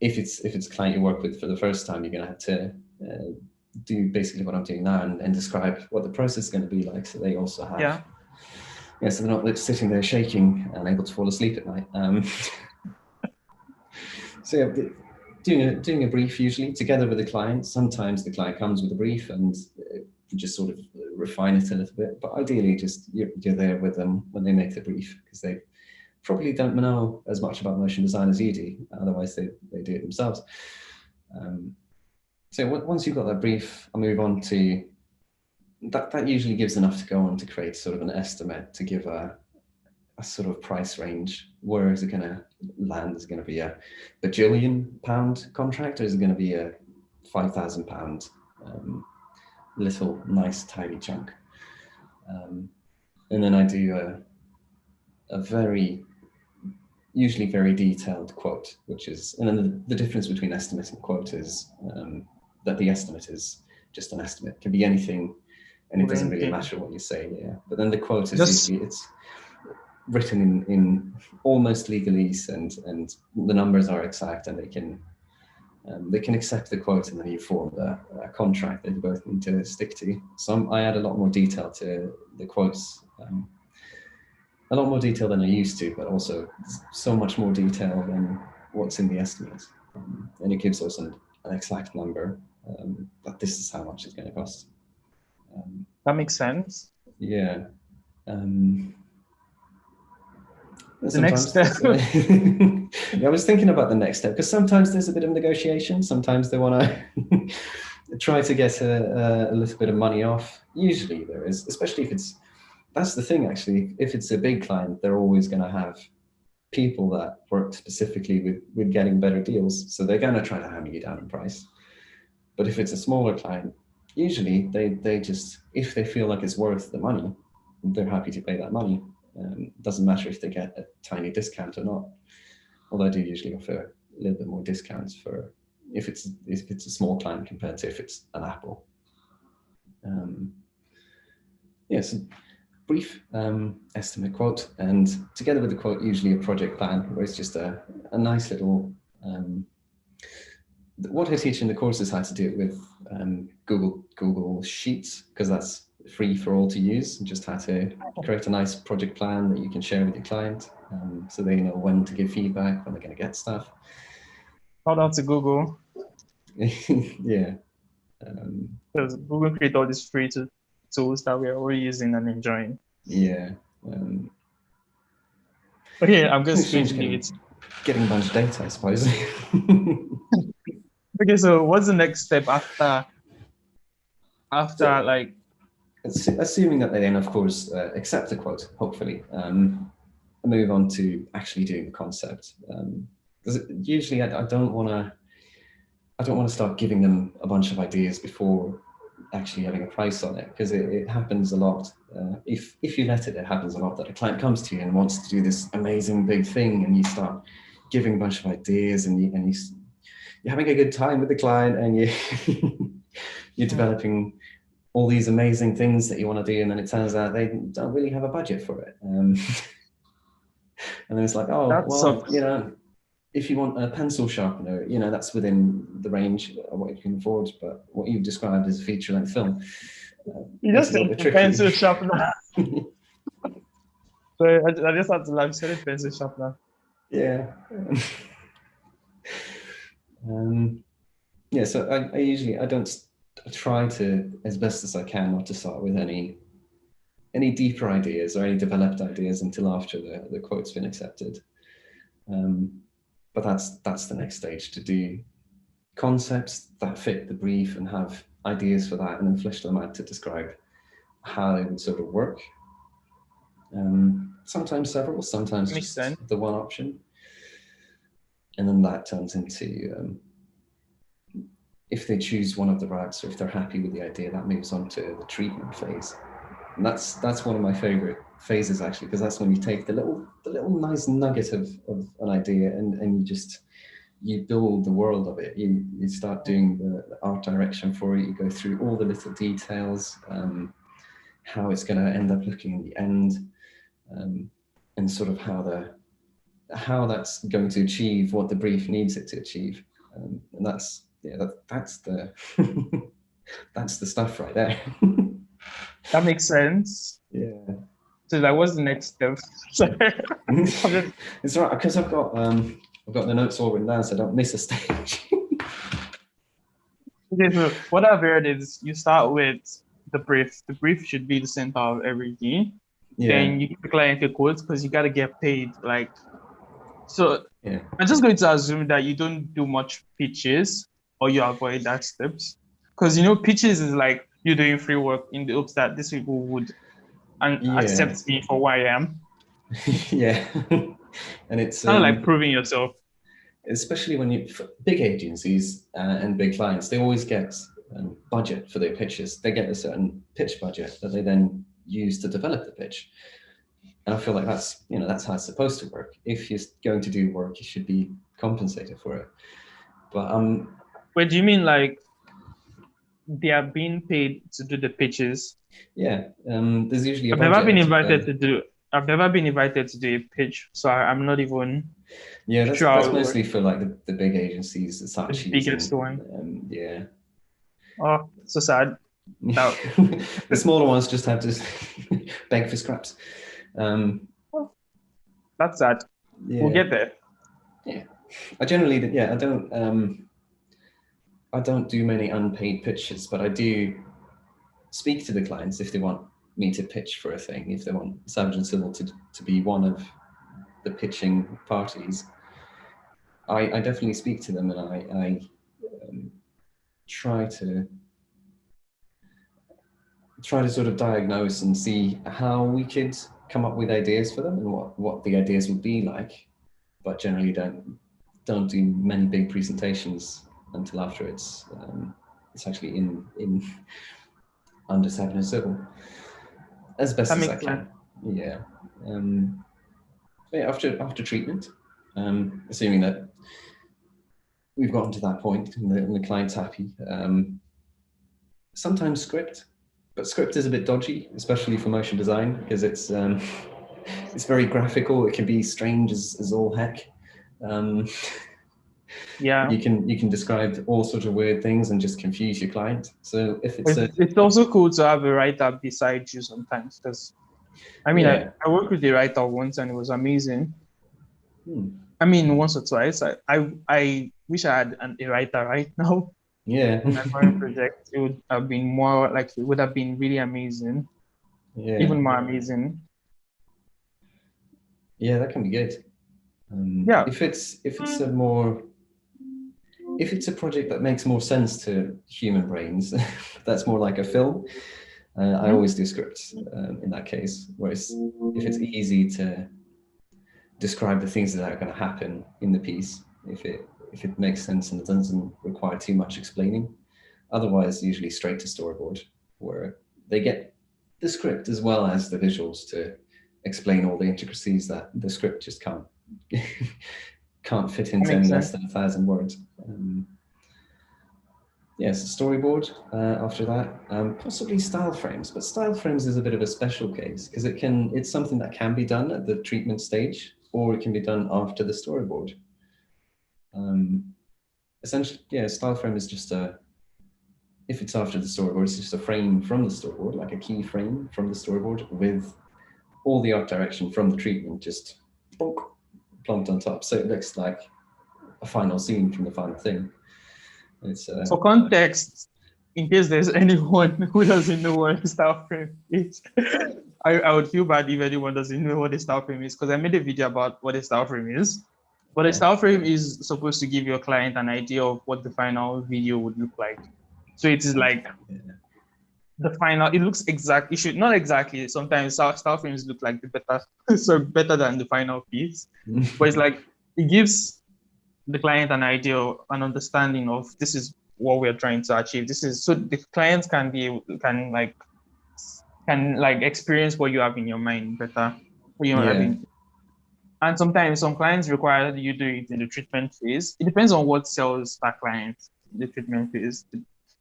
if it's a client you work with for the first time, you're going to have to do basically what I'm doing now and describe what the process is going to be like. So they also have, yeah, so they're not sitting there shaking and able to fall asleep at night. So yeah, doing a brief usually together with the client. Sometimes the client comes with a brief and you just sort of refine it a little bit, but ideally just you're there with them when they make the brief, because they probably don't know as much about motion design as you do, otherwise they do it themselves. So once you've got that brief, I'll move on to that usually gives enough to go on to create sort of an estimate to give a sort of price range. Where is it going to land? Is it going to be a bajillion-pound contract, or is it going to be a £5,000 little nice tidy chunk? And then I do a usually very detailed quote, which is, and then the difference between estimate and quote is that the estimate is just an estimate. It can be anything, and it doesn't really matter what you say. Yeah, but then the quote is usually it's written in almost legalese, and the numbers are exact, and they can accept the quote, and then you form a contract that you both need to stick to. So I add a lot more detail to the quotes, a lot more detail than I used to, but also so much more detail than what's in the estimate. And it gives us an exact number that this is how much it's going to cost. That makes sense. Yeah. The next step. I was thinking about the next step, because sometimes there's a bit of negotiation. Sometimes they want to try to get a little bit of money off. Usually there is, especially if it's, that's the thing actually, if it's a big client, they're always going to have people that work specifically with getting better deals. So they're going to try to hammer you down in price. But if it's a smaller client, usually they just, if they feel like it's worth the money, they're happy to pay that money. Doesn't matter if they get a tiny discount or not. Although I do usually offer a little bit more discounts for if it's a small client compared to if it's an Apple. So brief estimate quote, and together with the quote, usually a project plan, where it's just a nice little. What I teach in the course is how to do it with Google Sheets, because that's free for all to use, and just how to create a nice project plan that you can share with your client, so they know when to give feedback, when they're going to get stuff. Shout out to Google. Yeah. Because Google create all these free tools that we're already using and enjoying. Yeah. Okay, I'm just screening it. Getting a bunch of data, I suppose. Okay, so what's the next step after like? Assuming that they then, of course, accept the quote, hopefully, move on to actually doing the concept. Because usually I don't want to start giving them a bunch of ideas before actually having a price on it, because it happens a lot. If you let it happens a lot that a client comes to you and wants to do this amazing big thing, and you start giving a bunch of ideas, and you're having a good time with the client, and you're developing all these amazing things that you want to do, and then it turns out they don't really have a budget for it. And then it's like, oh, that well, sucks. If you want a pencil sharpener, that's within the range of what you can afford, but what you've described as a feature-length film. You just said pencil sharpener. So I just had to laugh. You said it, pencil sharpener. Yeah. So I usually, I try to, as best as I can, not to start with any deeper ideas or any developed ideas until after the quote's been accepted. But that's the next stage, to do concepts that fit the brief and have ideas for that, and then flesh them out to describe how they would sort of work. Sometimes several, sometimes just the one option. And then that turns into, if they choose one of the routes, or if they're happy with the idea, that moves on to the treatment phase. And that's one of my favorite phases, actually, because that's when you take the little nice nugget of an idea, and you build the world of it. You start doing the art direction for it. You go through all the little details, how it's going to end up looking in the end, and sort of how that's going to achieve what the brief needs it to achieve. And that's the that's the stuff right there. That makes sense. Yeah. So that was the next step. It's all right, because I've got the notes all written down, so I don't miss a stage. Okay, so what I've heard is you start with the brief. The brief should be the center of everything. Yeah. Then you give the client a quote because you got to get paid. Like, so Yeah. I'm just going to assume that you don't do much pitches or you avoid that steps. Because, you know, pitches is like you're doing free work in the hopes that these people would accept me for who I am. Yeah. And it's kind of like proving yourself. Especially when big agencies and big clients, they always get budget for their pitches. They get a certain pitch budget that they then use to develop the pitch. And I feel like that's how it's supposed to work. If you're going to do work, you should be compensated for it. But wait, do you mean like they are being paid to do the pitches? Yeah, there's usually a I've never been invited to do a pitch, so I'm not even. Yeah, that's mostly for like the big agencies, the biggest one. Yeah. Oh, so sad. No. The smaller ones just have to beg for scraps. That's sad. Yeah. We'll get there. Yeah, I don't do many unpaid pitches, but I do speak to the clients if they want me to pitch for a thing, if they want Savage and Civil to be one of the pitching parties. I definitely speak to them, and I try to sort of diagnose and see how we could come up with ideas for them and what the ideas would be like, but generally don't do many big presentations until after it's actually in under Savage and Civil, as best as I can. Yeah. After treatment, assuming that we've gotten to that point and the client's happy, sometimes script. But script is a bit dodgy, especially for motion design, because it's very graphical. It can be strange as all heck. Yeah. You can describe all sorts of weird things and just confuse your client. So if it's also cool to have a writer beside you sometimes, because I mean, yeah. I worked with a writer once and it was amazing. I mean, once or twice. I wish I had a writer right now. Yeah. My current project, it would have been more like, it would have been really amazing. Yeah. Even more amazing. Yeah, that can be good. Yeah. If it's a project that makes more sense to human brains, that's more like a film. I always do scripts in that case. Whereas if it's easy to describe the things that are going to happen in the piece, if it makes sense and it doesn't require too much explaining. Otherwise, usually straight to storyboard, where they get the script as well as the visuals to explain all the intricacies that the script just can't fit into any less than 1,000 words. Yes, storyboard after that, possibly style frames, but style frames is a bit of a special case because it's something that can be done at the treatment stage, or it can be done after the storyboard. Essentially, yeah, style frame is just if it's after the storyboard, it's just a frame from the storyboard, like a key frame from the storyboard with all the art direction from the treatment just plumped on top. So it looks like a final scene from the final thing. It's, for context, in case there's anyone who doesn't know what a style frame is, I would feel bad if anyone doesn't know what a style frame is, because I made a video about what a style frame is. But a style frame is supposed to give your client an idea of what the final video would look like. So it is like the final, it looks exact, it should not exactly, sometimes style frames look like the better than the final piece. But it's like, it gives the client an idea, an understanding of this is what we're trying to achieve. This is, so the client can experience what you have in your mind better. What you have in. And sometimes some clients require you do it in the treatment phase. It depends on what sells that client, the treatment phase.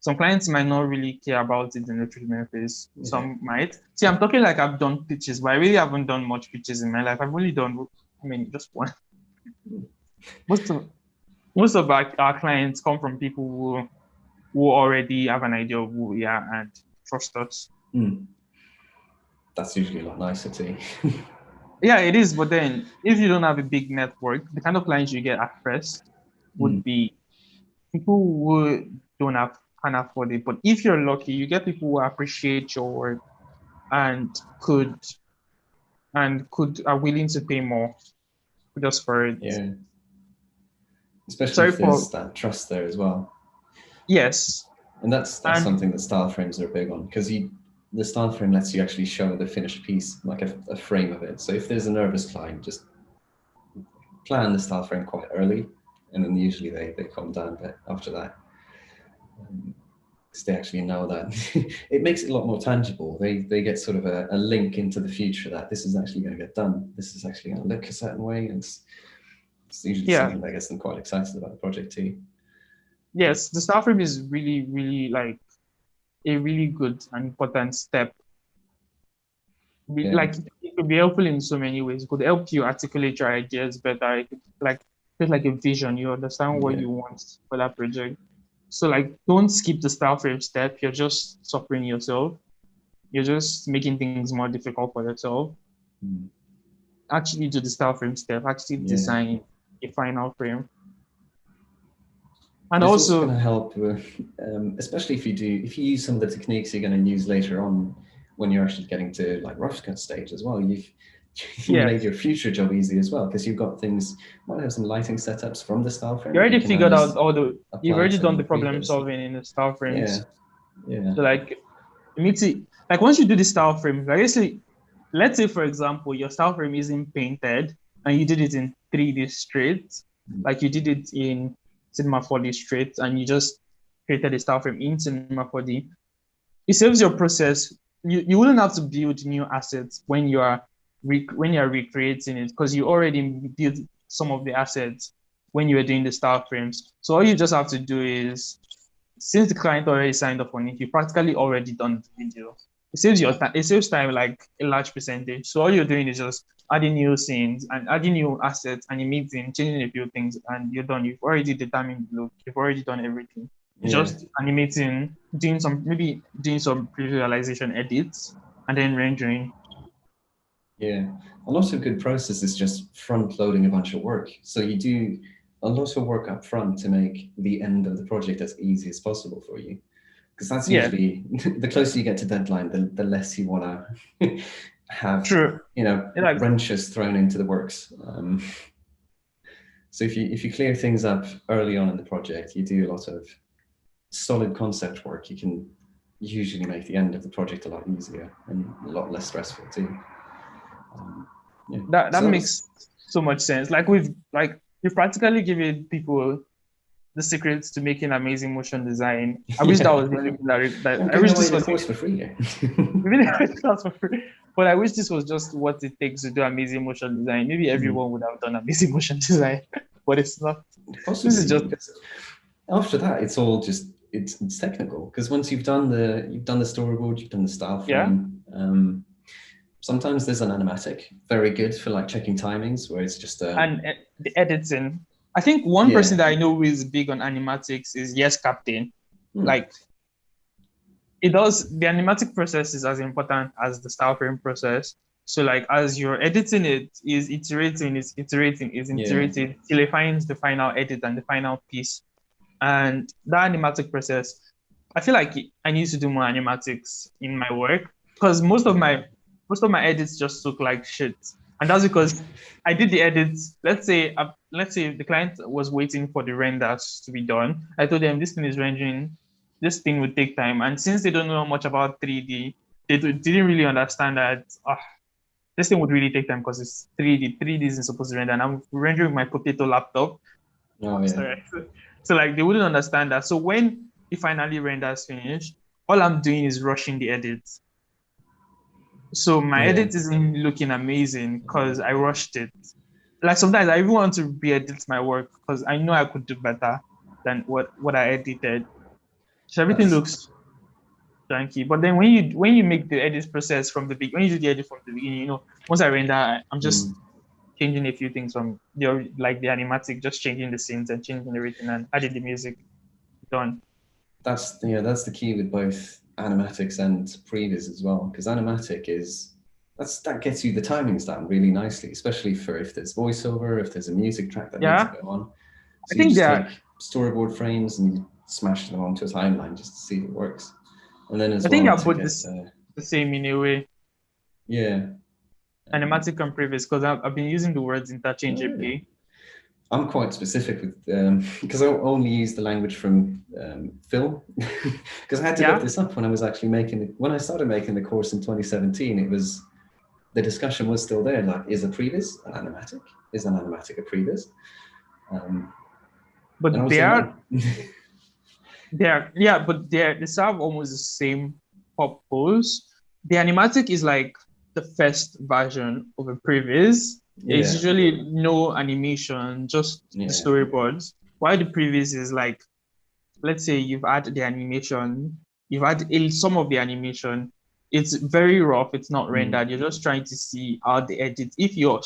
Some clients might not really care about it in the treatment phase. Some might. See, I'm talking like I've done pitches, but I really haven't done much pitches in my life. I've only done, just one. Most of our clients come from people who already have an idea of who we are and trust us. That's usually a lot nicer too. Yeah, it is. But then if you don't have a big network, the kind of clients you get at first would be people who can't afford it. But if you're lucky, you get people who appreciate your work and are willing to pay more just for it. Yeah. Especially if there's that trust there as well. Yes. And that's something that style frames are big on, because the style frame lets you actually show the finished piece, like a frame of it. So if there's a nervous client, just plan the style frame quite early, and then usually they calm down a bit after that. Because they actually know that it makes it a lot more tangible. They get sort of a link into the future that this is actually going to get done. This is actually going to look a certain way. And it's usually something that gets them quite excited about the project too. Yes, the style frame is really, really like a really good and important step. Like it could be helpful in so many ways. It could help you articulate your ideas better. It could create like a vision. You understand what you want for that project. So like, don't skip the style frame step. You're just suffering yourself. You're just making things more difficult for yourself. Actually do the style frame step. Actually design a final frame. And it's also going to help with, especially if you use some of the techniques you're going to use later on when you're actually getting to like rough cut stage as well. You've made your future job easy as well, because you've got things, might have some lighting setups from the style frame. You already figured out you've already done the problem solving in the style frames. Yeah. So like, you need to, like, once you do the style frame, like, let's say for example, your style frame isn't painted and you did it in 3D straight, like you did it in Cinema 4D straight, and you just created a style frame in Cinema 4D. It saves your process. You wouldn't have to build new assets when you are recreating it, because you already built some of the assets when you were doing the style frames. So all you just have to do is, since the client already signed up on it, you practically already done the video. It saves time like a large percentage. So all you're doing is just adding new scenes and adding new assets, animating, changing a few things, and you're done. You've already determined the look. You've already done everything. Just animating, doing some pre-visualization edits, and then rendering. Yeah, a lot of good process is just front loading a bunch of work. So you do a lot of work up front to make the end of the project as easy as possible for you. Because that's usually, the closer you get to deadline, the less you want to have, wrenches thrown into the works. So if you clear things up early on in the project, you do a lot of solid concept work, you can usually make the end of the project a lot easier and a lot less stressful too. That makes so much sense. Like you've practically given people the secrets to making amazing motion design. I wish that was really I wish this was course for free. for free. But I wish this was just what it takes to do amazing motion design. Maybe everyone would have done amazing motion design, but it's not. Possibly, this is just after that. It's all just it's technical, because once you've done the storyboard, you've done the style frame. Sometimes there's an animatic, very good for like checking timings, where it's just and the editing. I think one person that I know who is big on animatics is Yes Captain. Like, the animatic process is as important as the style frame process. So like, as you're editing it, is iterating till it finds the final edit and the final piece. And that animatic process, I feel like I need to do more animatics in my work, because most of my edits just look like shit. And that's because I did the edits. Let's say the client was waiting for the renders to be done. I told them this thing is rendering. This thing would take time. And since they don't know much about 3D, they didn't really understand that this thing would really take time because it's 3D. 3D isn't supposed to render. And I'm rendering my potato laptop. Oh, yeah. So like, they wouldn't understand that. So when it finally renders finished, all I'm doing is rushing the edits. So my edit isn't looking amazing because I rushed it. like sometimes I even want to re-edit my work because I know I could do better than what I edited. So everything That's looks janky. But then when you make the edit process from the beginning, when you do the edit from the beginning, once I render, I'm just mm, changing a few things from the animatic, just changing the scenes and changing everything and adding the music. Done. that's the key with both animatics and previs as well, because animatic that gets you the timings down really nicely, especially for if there's voiceover, if there's a music track that needs to Yeah, go on. I So you think just they're. take storyboard frames and you smash them onto a timeline just to see if it works. And then as I think well I to put get this the same in a way, yeah. animatic and previous, because I've been using the words Oh, really? interchangeably. I'm quite specific with because I only use the language from film because I had to look Yeah, this up when I was actually when I started making the course in 2017. It was the discussion was still there. Like, is a previs an animatic? Is an animatic a previs? And I but would say no. they serve almost the same purpose. The animatic is like the first version of a previs. It's Yeah, usually no animation, just the yeah, storyboards. While the previs is like, let's say you've had some of the animation. It's very rough. It's not mm, rendered. You're just trying to see how the edit. Your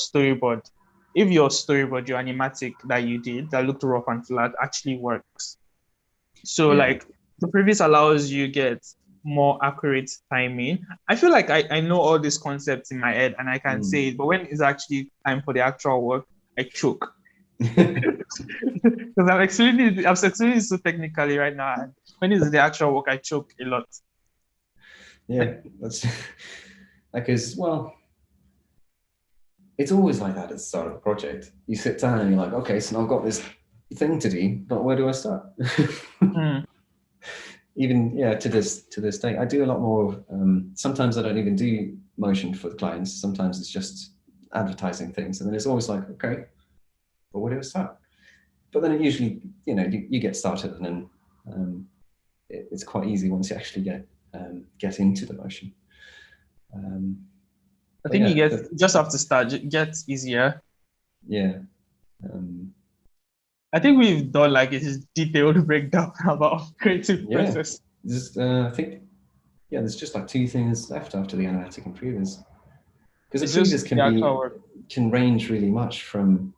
animatic that you did that looked rough and flat actually works. So yeah, like the previous allows you get more accurate timing. I feel like I know all these concepts in my head and I can say mm. it, but when it's actually time for the actual work, I choke. Because I'm explaining it so technically right now. And when it's the actual work, I choke a lot. Yeah. That's because it's always like that at the start of a project. You sit down and you're like, okay, so now I've got this thing to do, but where do I start? Mm. Even to this day, I do a lot more. Sometimes I don't even do motion for the clients. Sometimes it's just advertising things, and then it's always like, okay, but where do I start? But then it usually, you get started, and then it's quite easy once you actually get into the motion. I But think yeah, you just have to start. It gets easier. yeah. Um, I think we've done like a detailed breakdown about creative yeah, process. I think there's just like two things left after the animatic and previs, because a It's just previs the actual work. can range really much from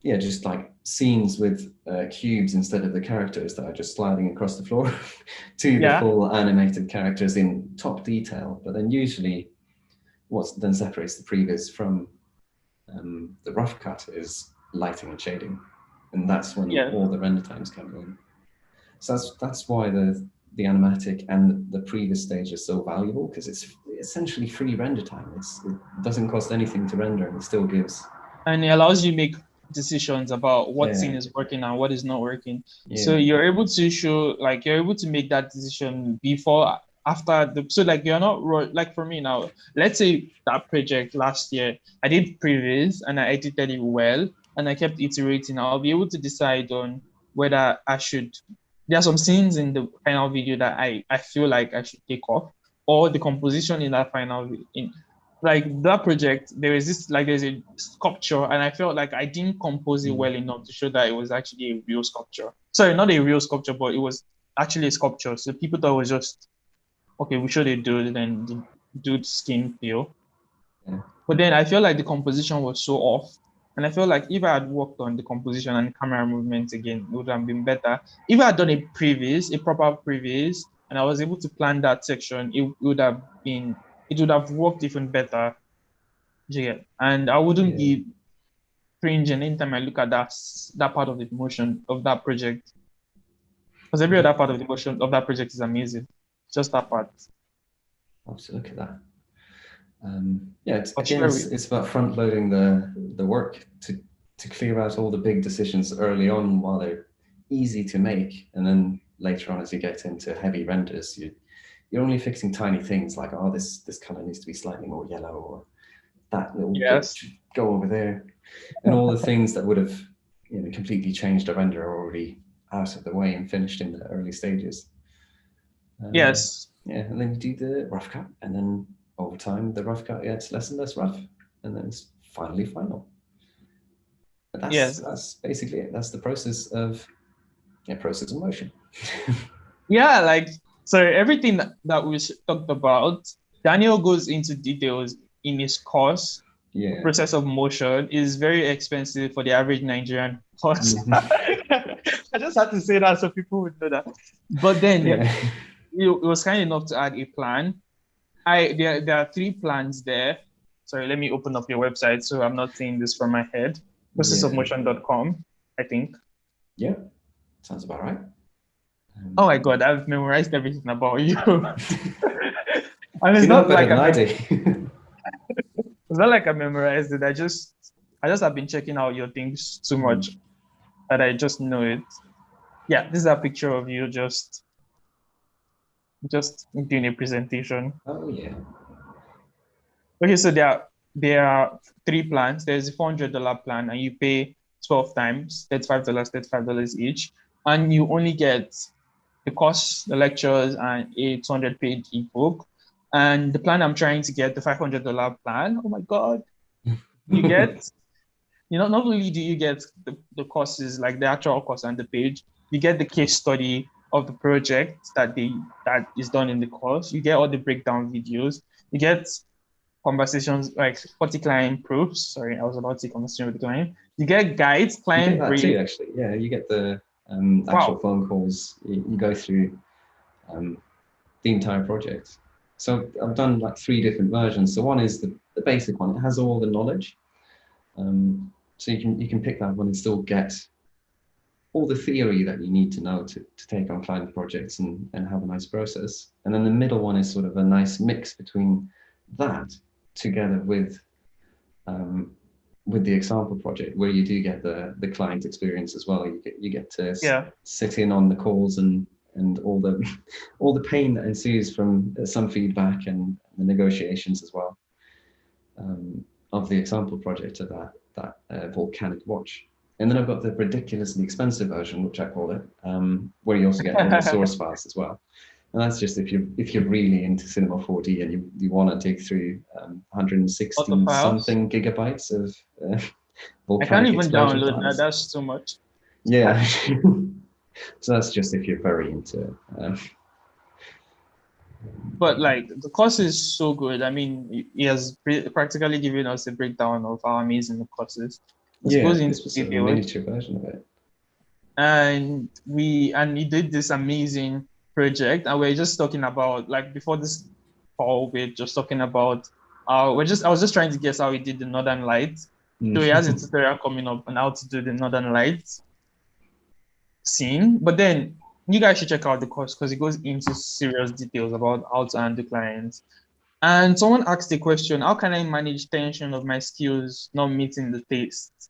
just like scenes with cubes instead of the characters that are just sliding across the floor to the Yeah. full animated characters in top detail. But then usually what then separates the previs from the rough cut is lighting and shading, and that's when Yeah. all the render times come in. So that's why the animatic and the previs stage is so valuable, because it's essentially free render time. It doesn't cost anything to render, and it still gives. And it allows you to make decisions about what scene Yeah, is working and what is not working. So yeah, you're able to make that decision before, after so like you're not like for me now, let's say that project last year, I did previs and I edited it well and I kept iterating. I'll be able to decide on whether I should. There are some scenes in the final video that I feel like I should take off, or the composition in that in like that project, there's a sculpture, and I felt like I didn't compose it mm, well enough to show that it was actually a real sculpture. Sorry, not a real sculpture, but it was actually a sculpture. So people thought it was just okay. We showed a dude, and the dude's skin feel. yeah, But then I feel like the composition was so off, and I feel like if I had worked on the composition and camera movements again, it would have been better. If I had done a proper previous, and I was able to plan that section, it would have worked even better. Yeah, and I wouldn't yeah, be cringing anytime I look at that part of the motion of that project, because every yeah. other part of the motion of that project is amazing. Just that part. I'll have to look at that. I'll share with. It's about front loading the work to clear out all the big decisions early on while they're easy to make, and then later on as you get into heavy renders, you're only fixing tiny things like, oh, this color needs to be slightly more yellow, or that little bit Yes. should go over there, and all the things that would have completely changed a render are already out of the way and finished in the early stages. Yes. Yeah, and then you do the rough cut, and then over time the rough cut gets less and less rough, and then it's finally final. But Yes. that's basically it. That's the process of motion. Yeah, like so everything that we talked about, Daniel goes into details in his course. The Yeah. process of motion is very expensive for the average Nigerian course. I just had to say that so people would know that. But then it was kind enough to add a plan. There are 3 plans there. Sorry, let me open up your website so I'm not saying this from my head. Processofmotion.com, I think. Yeah, sounds about right. Oh my God, I've memorized everything about you. And it's you know not like I do. It's not like I memorized it. I just have been checking out your things too much that I just know it. Yeah, this is a picture of you just doing a presentation. Oh yeah. Okay, so there are 3 plans. There's a $400 plan, and you pay 12 times, $35 each, and you only get the course, the lectures, and a 200-page ebook. And the plan I'm trying to get, the $500 plan, oh my God, you get, not only do you get the courses, like the actual course and the page, you get the case study of the project that is done in the course. You get all the breakdown videos. You get conversations like 40 client proofs. Sorry, I was about to say conversation with the client. You get guides, client you get that brief. too, actually. Yeah, you get the actual phone calls. You go through the entire project. So I've done like 3 different versions. So one is the basic one. It has all the knowledge. So you can pick that one and still get all the theory that you need to know to take on client projects and have a nice process. And then the middle one is sort of a nice mix between that together with the example project, where you do get the client experience as well. You get to sit in on the calls and all the pain that ensues from some feedback and the negotiations as well of the example project of that volcanic watch. And then I've got the ridiculously expensive version, which I call it, where you also get all the source files as well. And that's just if you're really into Cinema 4D and you want to dig through 160 something gigabytes of volcanic I can't even explosion download files. That's too much. Yeah. So that's just if you're very into it. But like the course is so good. I mean, he has practically given us a breakdown of how amazing the course is. This was a miniature version of it. And he did this amazing project, and we're just talking about, like, before this call, we're just talking about I was just trying to guess how he did the Northern Lights. So he has a tutorial coming up on how to do the Northern Lights scene. But then you guys should check out the course because it goes into serious details about how to handle clients. And someone asked the question, how can I manage tension of my skills not meeting the taste?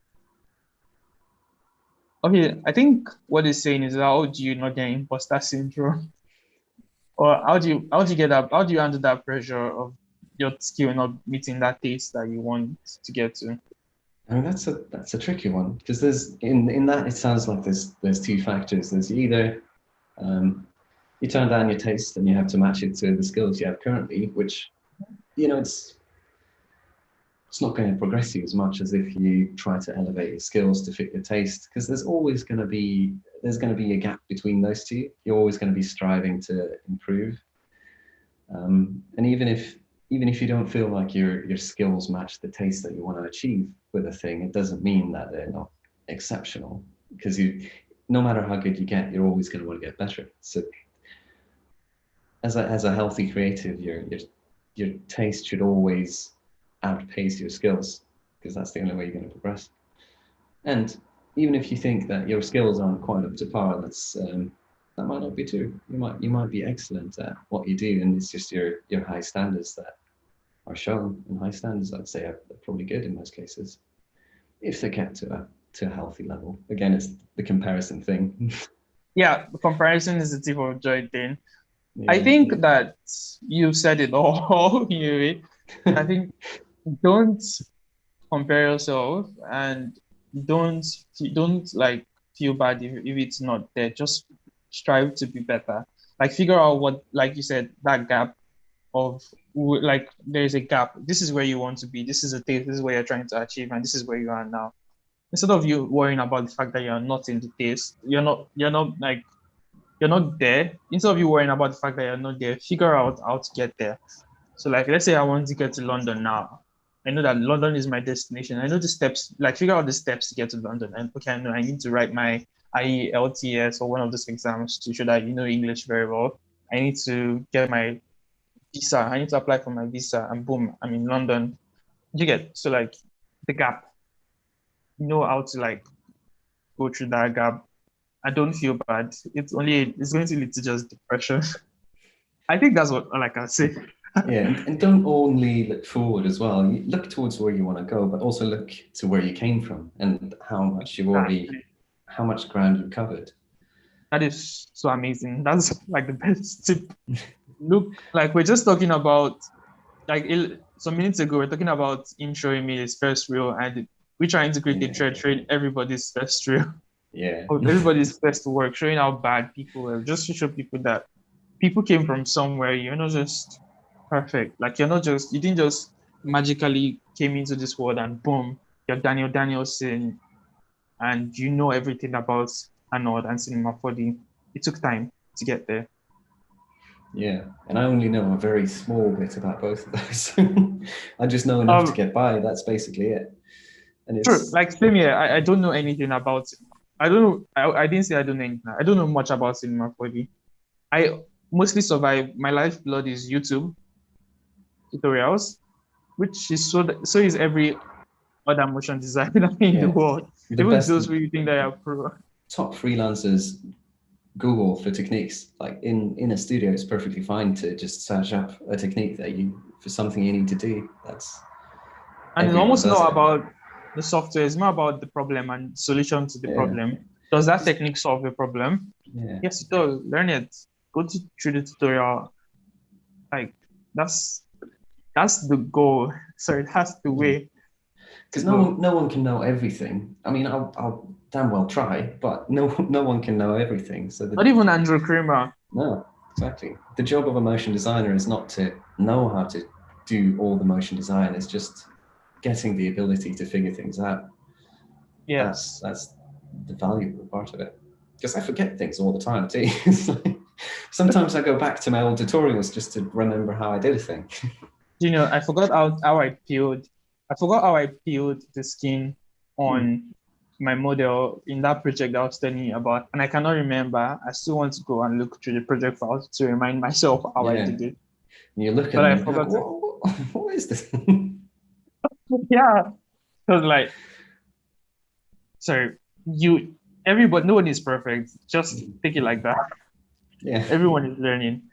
Okay, I think what he's saying is, how do you not get imposter syndrome? Or how do you get up? How do you handle that pressure of your skill not meeting that taste that you want to get to? I mean, that's a tricky one, because there's in that, it sounds like there's 2 factors. There's either you turn down your taste and you have to match it to the skills you have currently, which it's not going to progress you as much as if you try to elevate your skills to fit your taste, because there's always going to be a gap between those 2. You're always going to be striving to improve, and even if you don't feel like your skills match the taste that you want to achieve with a thing, it doesn't mean that they're not exceptional, because no matter how good you get, you're always going to want to get better. So as a healthy creative, your taste should always outpace your skills, because that's the only way you're going to progress. And even if you think that your skills aren't quite up to par, that might not be true. You might be excellent at what you do, and it's just your high standards that are shown. And high standards, I'd say, are probably good in most cases, if they're kept to a healthy level. Again, it's the comparison thing. Yeah, the comparison is the tip of joy thing. Yeah. I think that you said it all. I think don't compare yourself, and don't like feel bad if it's not there. Just strive to be better. Like, figure out what, like you said, that gap of, there's a gap. This is where you want to be. This is a taste. This is where you're trying to achieve, and this is where you are now. instead of you worrying about the fact that you're not in the taste, you're not there. Instead of you worrying about the fact that you're not there, figure out how to get there. So like, let's say I want to get to London now. I know that London is my destination. I know the steps, like figure out the steps to get to London. And okay, I know I need to write my IELTS or one of those exams to show that you know English very well. I need to get my visa. I need to apply for my visa, and boom, I'm in London. You get, so like the gap. You know how to like go through that gap. I don't feel bad. It's going to lead to just depression. I think that's what I can say. Yeah, and don't only look forward as well. You look towards where you want to go, but also look to where you came from and how much how much ground you've covered. That is so amazing. That's like the best tip. Look, like we're just talking about, like some minutes ago, we're talking about him showing me his first reel, and we're trying to create a trade everybody's first reel. Yeah. Everybody's first work, showing how bad people are, just to show people that people came from somewhere. You're not just perfect. Like you didn't just magically came into this world and boom, you're Danielsson and you know everything about Arnold and Cinema 4D. It took time to get there. Yeah, and I only know a very small bit about both of those. I just know enough to get by. That's basically it. And it's true. Like same here. I don't know anything about it. I don't know. I didn't say I don't know anything. I don't know much about Cinema 4D. I mostly survive. My lifeblood is YouTube tutorials, which is so is every other motion designer in the world. Even those who you think they are pro. Top freelancers Google for techniques. Like in a studio, it's perfectly fine to just search up a technique that for something you need to do. And it's almost not about the software. It's more about the problem and solution to the problem. Does that technique solve the problem? Yeah. Yes, it does. Learn it. Go through the tutorial. Like that's the goal. Sorry, that's the way. Because no one can know everything. I mean, I'll damn well try, but no one can know everything. So not even Andrew Kramer. No, exactly. The job of a motion designer is not to know how to do all the motion design. It's just getting the ability to figure things out. Yes, that's the valuable part of it. Because I forget things all the time too. Sometimes I go back to my old tutorials just to remember how I did a thing. You know, I forgot how I peeled. I forgot how I peeled the skin on my model in that project that I was telling you about, and I cannot remember. I still want to go and look through the project files to remind myself how I did it. And you look at but it I and forgot like, what is this? Yeah, because like, sorry, everybody, no one is perfect. Just take it like that. Yeah, everyone is learning.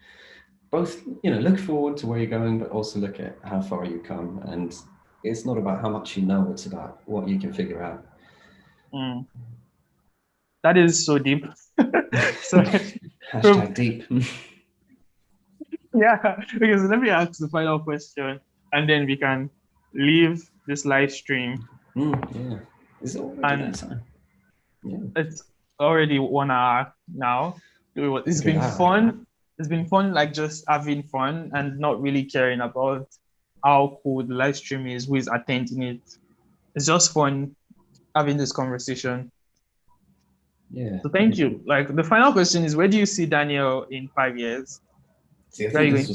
Both, look forward to where you're going, but also look at how far you come. And it's not about how much you know; it's about what you can figure out. That is so deep. Hashtag deep. Yeah, because let me ask the final question, and then we can leave this live stream. Yeah. Is it already that time? Yeah. It's already 1 hour now. It's been fun. It's been fun, like just having fun and not really caring about how cool the live stream is, who is attending it. It's just fun having this conversation. Yeah. So thank you. Like the final question is, where do you see Daniel in 5 years? See, I think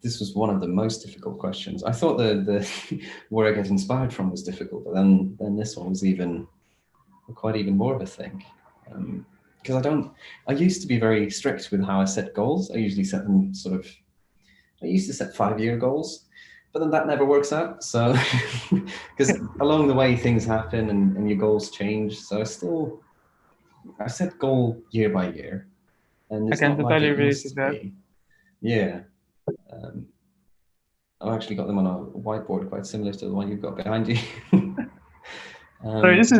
this was one of the most difficult questions. I thought the where I get inspired from was difficult, but then this one was quite even more of a thing. Because I used to be very strict with how I set goals. I usually set them I used to set 5-year goals, but then that never works out. So, because along the way things happen and your goals change. So I set goal year by year, and it's not like it used to be. Yeah. I've actually got them on a whiteboard quite similar to the one you've got behind you. I just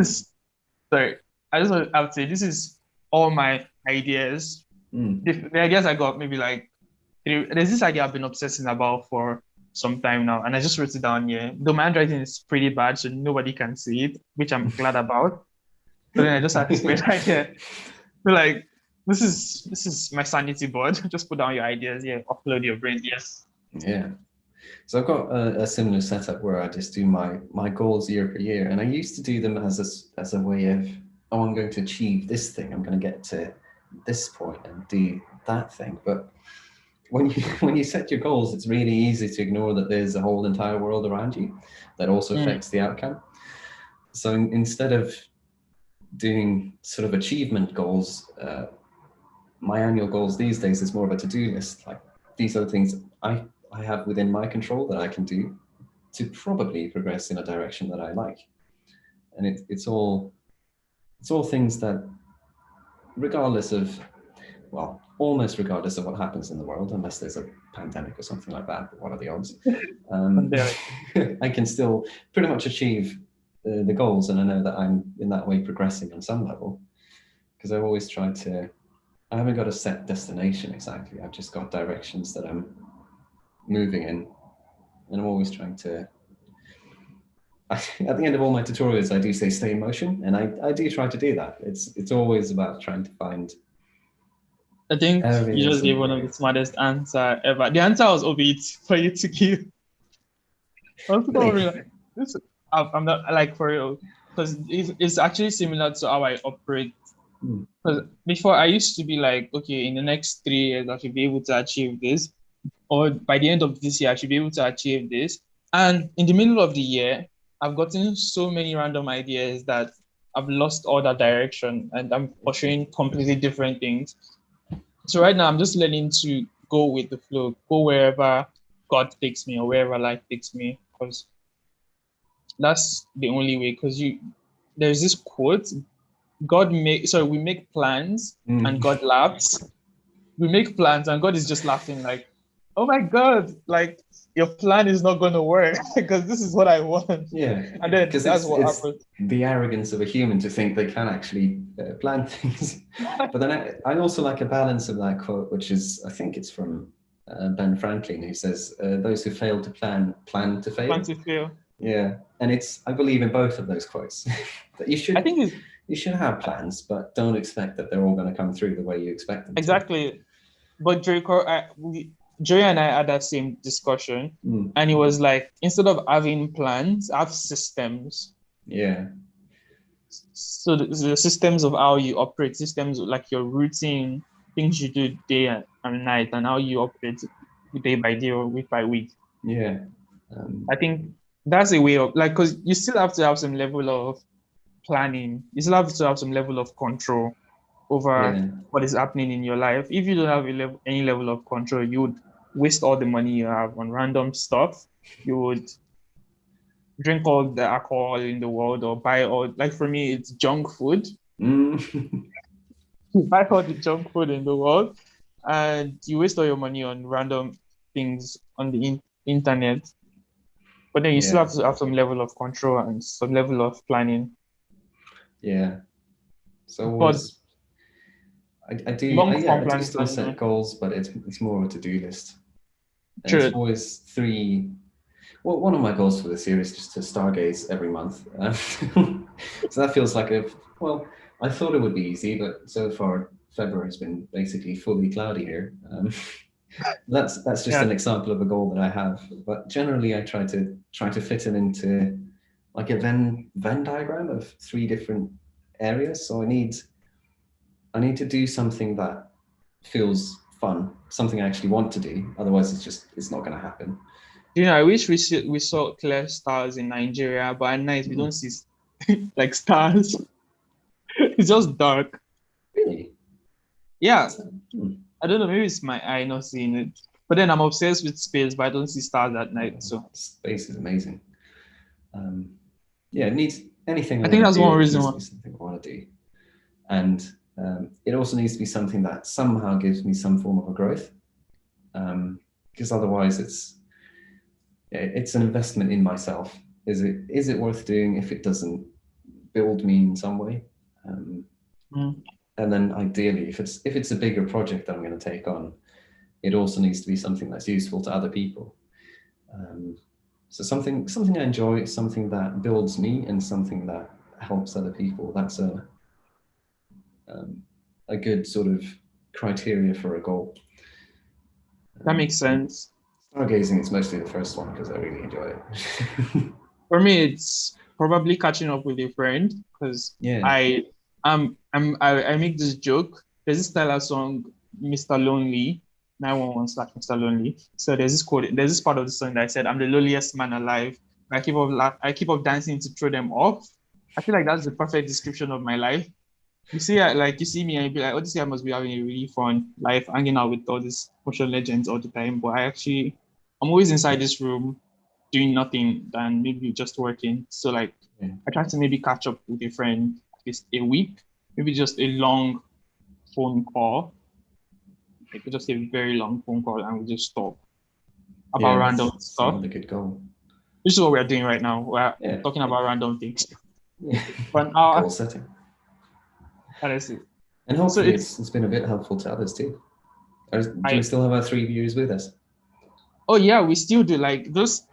want to say this is all my ideas. The ideas I got, maybe like there's this idea I've been obsessing about for some time now, and I just wrote it down here. Though my handwriting is pretty bad, so nobody can see it, which I'm glad about. But then I just had to spend right here. So like, this is my sanity board. Just put down your ideas, upload your brain, yes. Yeah. So I've got a similar setup where I just do my goals year per year, and I used to do them as a way of, oh, I'm going to achieve this thing, I'm going to get to this point and do that thing. But when you set your goals, it's really easy to ignore that there's a whole entire world around you that also affects the outcome. So instead of doing sort of achievement goals, my annual goals these days is more of a to-do list. Like, these are the things I have within my control that I can do to probably progress in a direction that I like. And it's all things that, regardless of, well, almost regardless of what happens in the world, unless there's a pandemic or something like that, but what are the odds? I can still pretty much achieve the goals, and I know that I'm in that way progressing on some level, because I've always tried to, I haven't got a set destination exactly, I've just got directions that I'm moving in, and I'm always trying to, at the end of all my tutorials, I do say stay in motion, and I do try to do that. It's always about trying to find. I think you just gave one of the smartest answer ever. The answer was obvious for you to give. I'm not like, for real, because it's actually similar to how I operate. Because before, I used to be like, okay, in the next 3 years, I should be able to achieve this, or by the end of this year, I should be able to achieve this. And in the middle of the year, I've gotten so many random ideas that I've lost all that direction, and I'm pursuing completely different things. So right now, I'm just learning to go with the flow, go wherever God takes me or wherever life takes me, because that's the only way. Because there's this quote: we make plans and God laughs. We make plans and God is just laughing, like, oh my God, like, your plan is not going to work because this is what I want. Yeah, and then that's what happens. The arrogance of a human to think they can actually plan things. But then I also like a balance of that quote, which is, I think it's from Ben Franklin, who says, those who fail to plan to fail. Plan to fail. Yeah, and I believe in both of those quotes. That you should have plans, but don't expect that they're all going to come through the way you expect them exactly. But Joey and I had that same discussion, and it was like, instead of having plans, have systems. Yeah. So the systems of how you operate, systems like your routine, things you do day and night, and how you operate day by day or week by week. Yeah. I think that's a way of, like, because you still have to have some level of planning. You still have to have some level of control over what is happening in your life. If you don't have any level of control, you would waste all the money you have on random stuff. You would drink all the alcohol in the world, or buy all, like, for me, it's junk food. You buy all the junk food in the world, and you waste all your money on random things on the internet. But then you still have to have some level of control and some level of planning. Yeah. So I do still set goals, but it's more of a to-do list. And it's always three. Well, one of my goals for this year is just to stargaze every month. So that feels like I thought it would be easy, but so far February has been basically fully cloudy here. That's just an example of a goal that I have. But generally, I try to fit it into like a Venn diagram of 3 different areas. So I need to do something that feels fun, something I actually want to do. Otherwise, it's not going to happen. I wish we saw clear stars in Nigeria, but at night we don't see like stars. It's just dark. Really? Yeah. I don't know. Maybe it's my eye not seeing it. But then I'm obsessed with space, but I don't see stars at night. So space is amazing. It needs anything. I think that's one reason why. Something I want to do, and it also needs to be something that somehow gives me some form of a growth, because otherwise it's an investment in myself. Is it worth doing if it doesn't build me in some way? And then ideally, if it's a bigger project that I'm going to take on, it also needs to be something that's useful to other people. So something I enjoy, something that builds me, and something that helps other people. That's a good sort of criteria for a goal. That makes sense. Stargazing is mostly the first one because I really enjoy it. For me, it's probably catching up with a friend because Yeah. I make this joke. There's this Tyler song, Mr. Lonely, 911 slash Mr. Lonely. So there's this quote, there's this part of the song that I said, I'm the loneliest man alive. I keep up dancing to throw them off. I feel like that's the perfect description of my life. You see, like you see me and you be like, oh, this guy must be having a really fun life, hanging out with all these motion legends all the time. But I'm always inside this room doing nothing than maybe just working. So like, Yeah. I try to maybe catch up with a friend at least a week, maybe just a long phone call, like just a very long phone call, and we just talk about Yeah, random that's stuff. another good goal. This is what we're doing right now. We're Yeah. talking about random things Yeah. for an hour. Goal setting. Honestly. And hopefully it's been a bit helpful to others too. Do we still have our 3 viewers with us? Oh yeah, we still do. Like those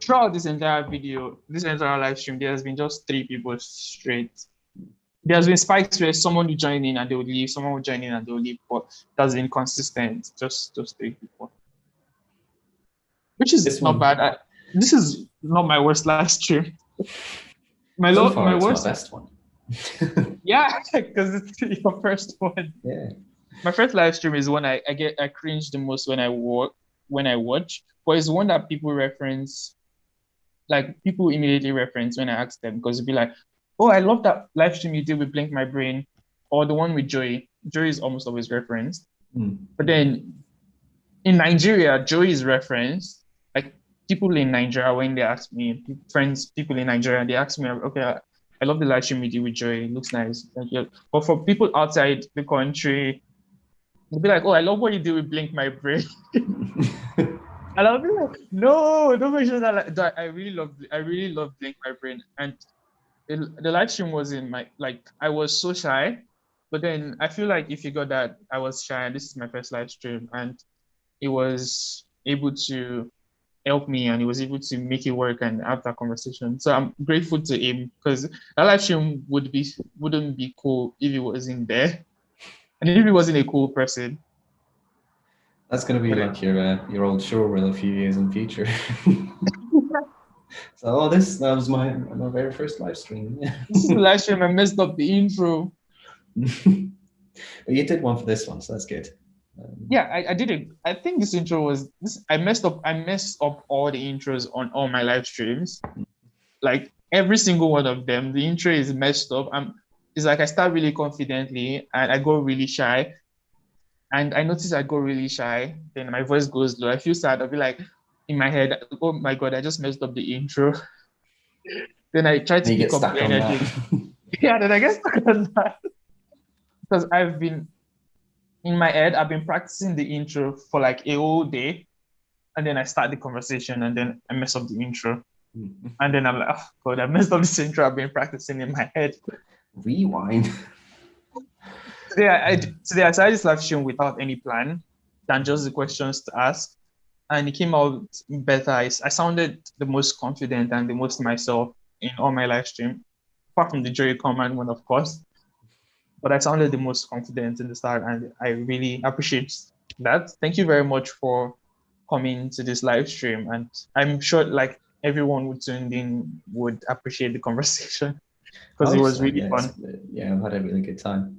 throughout this entire video, this entire live stream, there has been just 3 people straight. There has been spikes where someone will join in and they will leave, someone will join in and they will leave, but that's been consistent. Just those 3 people, which is not bad. This is not my worst live stream. So far, my it's worst. my best one. Yeah, because it's your first one. Yeah. My first live stream is one I cringe the most when I watch, but it's one that people reference, like people immediately reference when I ask them, because it'd be like, oh, I love that live stream you did with Blink My Brain, or the one with Joey. Joey is almost always referenced. But then in Nigeria, Joey is referenced. Like people in Nigeria, when they ask me, people in Nigeria, they ask me, okay, I love the live stream you did with Joey. It looks nice. Thank you. But for people outside the country, they'll be like, oh, I love what you do with Blink My Brain. And I'll be like, no, don't mention that. I really love Blink My Brain. And the live stream was in my, like, I was so shy. But then I feel like if you got that, I was shy. And this is my first live stream. And it was able to help me and he was able to make it work and have that conversation. So I'm grateful to him because that live stream wouldn't be cool if he wasn't there. And if he wasn't a cool person. That's going to be like your old show reel a few years in the future. So, that was my very first live stream. Yeah. This is the live stream. I messed up the intro. But you did one for this one, so that's good. Yeah, I did it. I think this intro was this. I messed up all the intros on all my live streams. Like every single one of them, the intro is messed up. It's like I start really confidently and I go really shy. And I notice I go really shy. Then my voice goes low. I feel sad. I'll be like in my head, oh my God, I just messed up the intro. Then I try to pick up the energy. Yeah, then I get stuck on that. Because in my head, I've been practicing the intro for like a whole day. And then I start the conversation and then I mess up the intro. And then I'm like, oh God, I messed up this intro I've been practicing in my head. Rewind. Today I started this live stream without any plan than just the questions to ask. And it came out better. I sounded the most confident and the most myself in all my live stream, apart from the Joey Command one, of course. But I sounded the most confident in the start, and I really appreciate that. Thank you very much for coming to this live stream. And I'm sure like everyone who tuned in would appreciate the conversation because it was really fun. Yeah, I've had a really good time.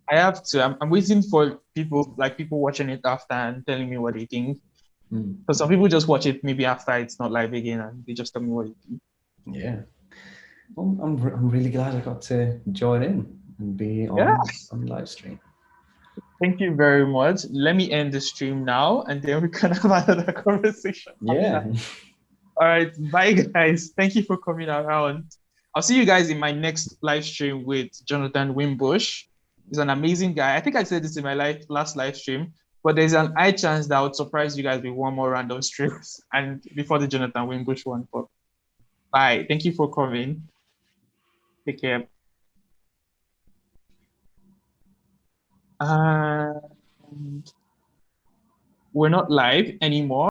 I have to. I'm waiting for people watching it after and telling me what they think. Because some people just watch it maybe after it's not live again and they just tell me what they think. Yeah. Well, I'm really glad I got to join in and be on live stream. Thank you very much. Let me end the stream now and then we can have another conversation. Yeah. All right. Bye, guys. Thank you for coming around. I'll see you guys in my next live stream with Jonathan Wimbush. He's an amazing guy. I think I said this in my last live stream, but there's an high chance that I would surprise you guys with one more random streams and before the Jonathan Wimbush one. But bye. Thank you for coming. Take care. We're not live anymore.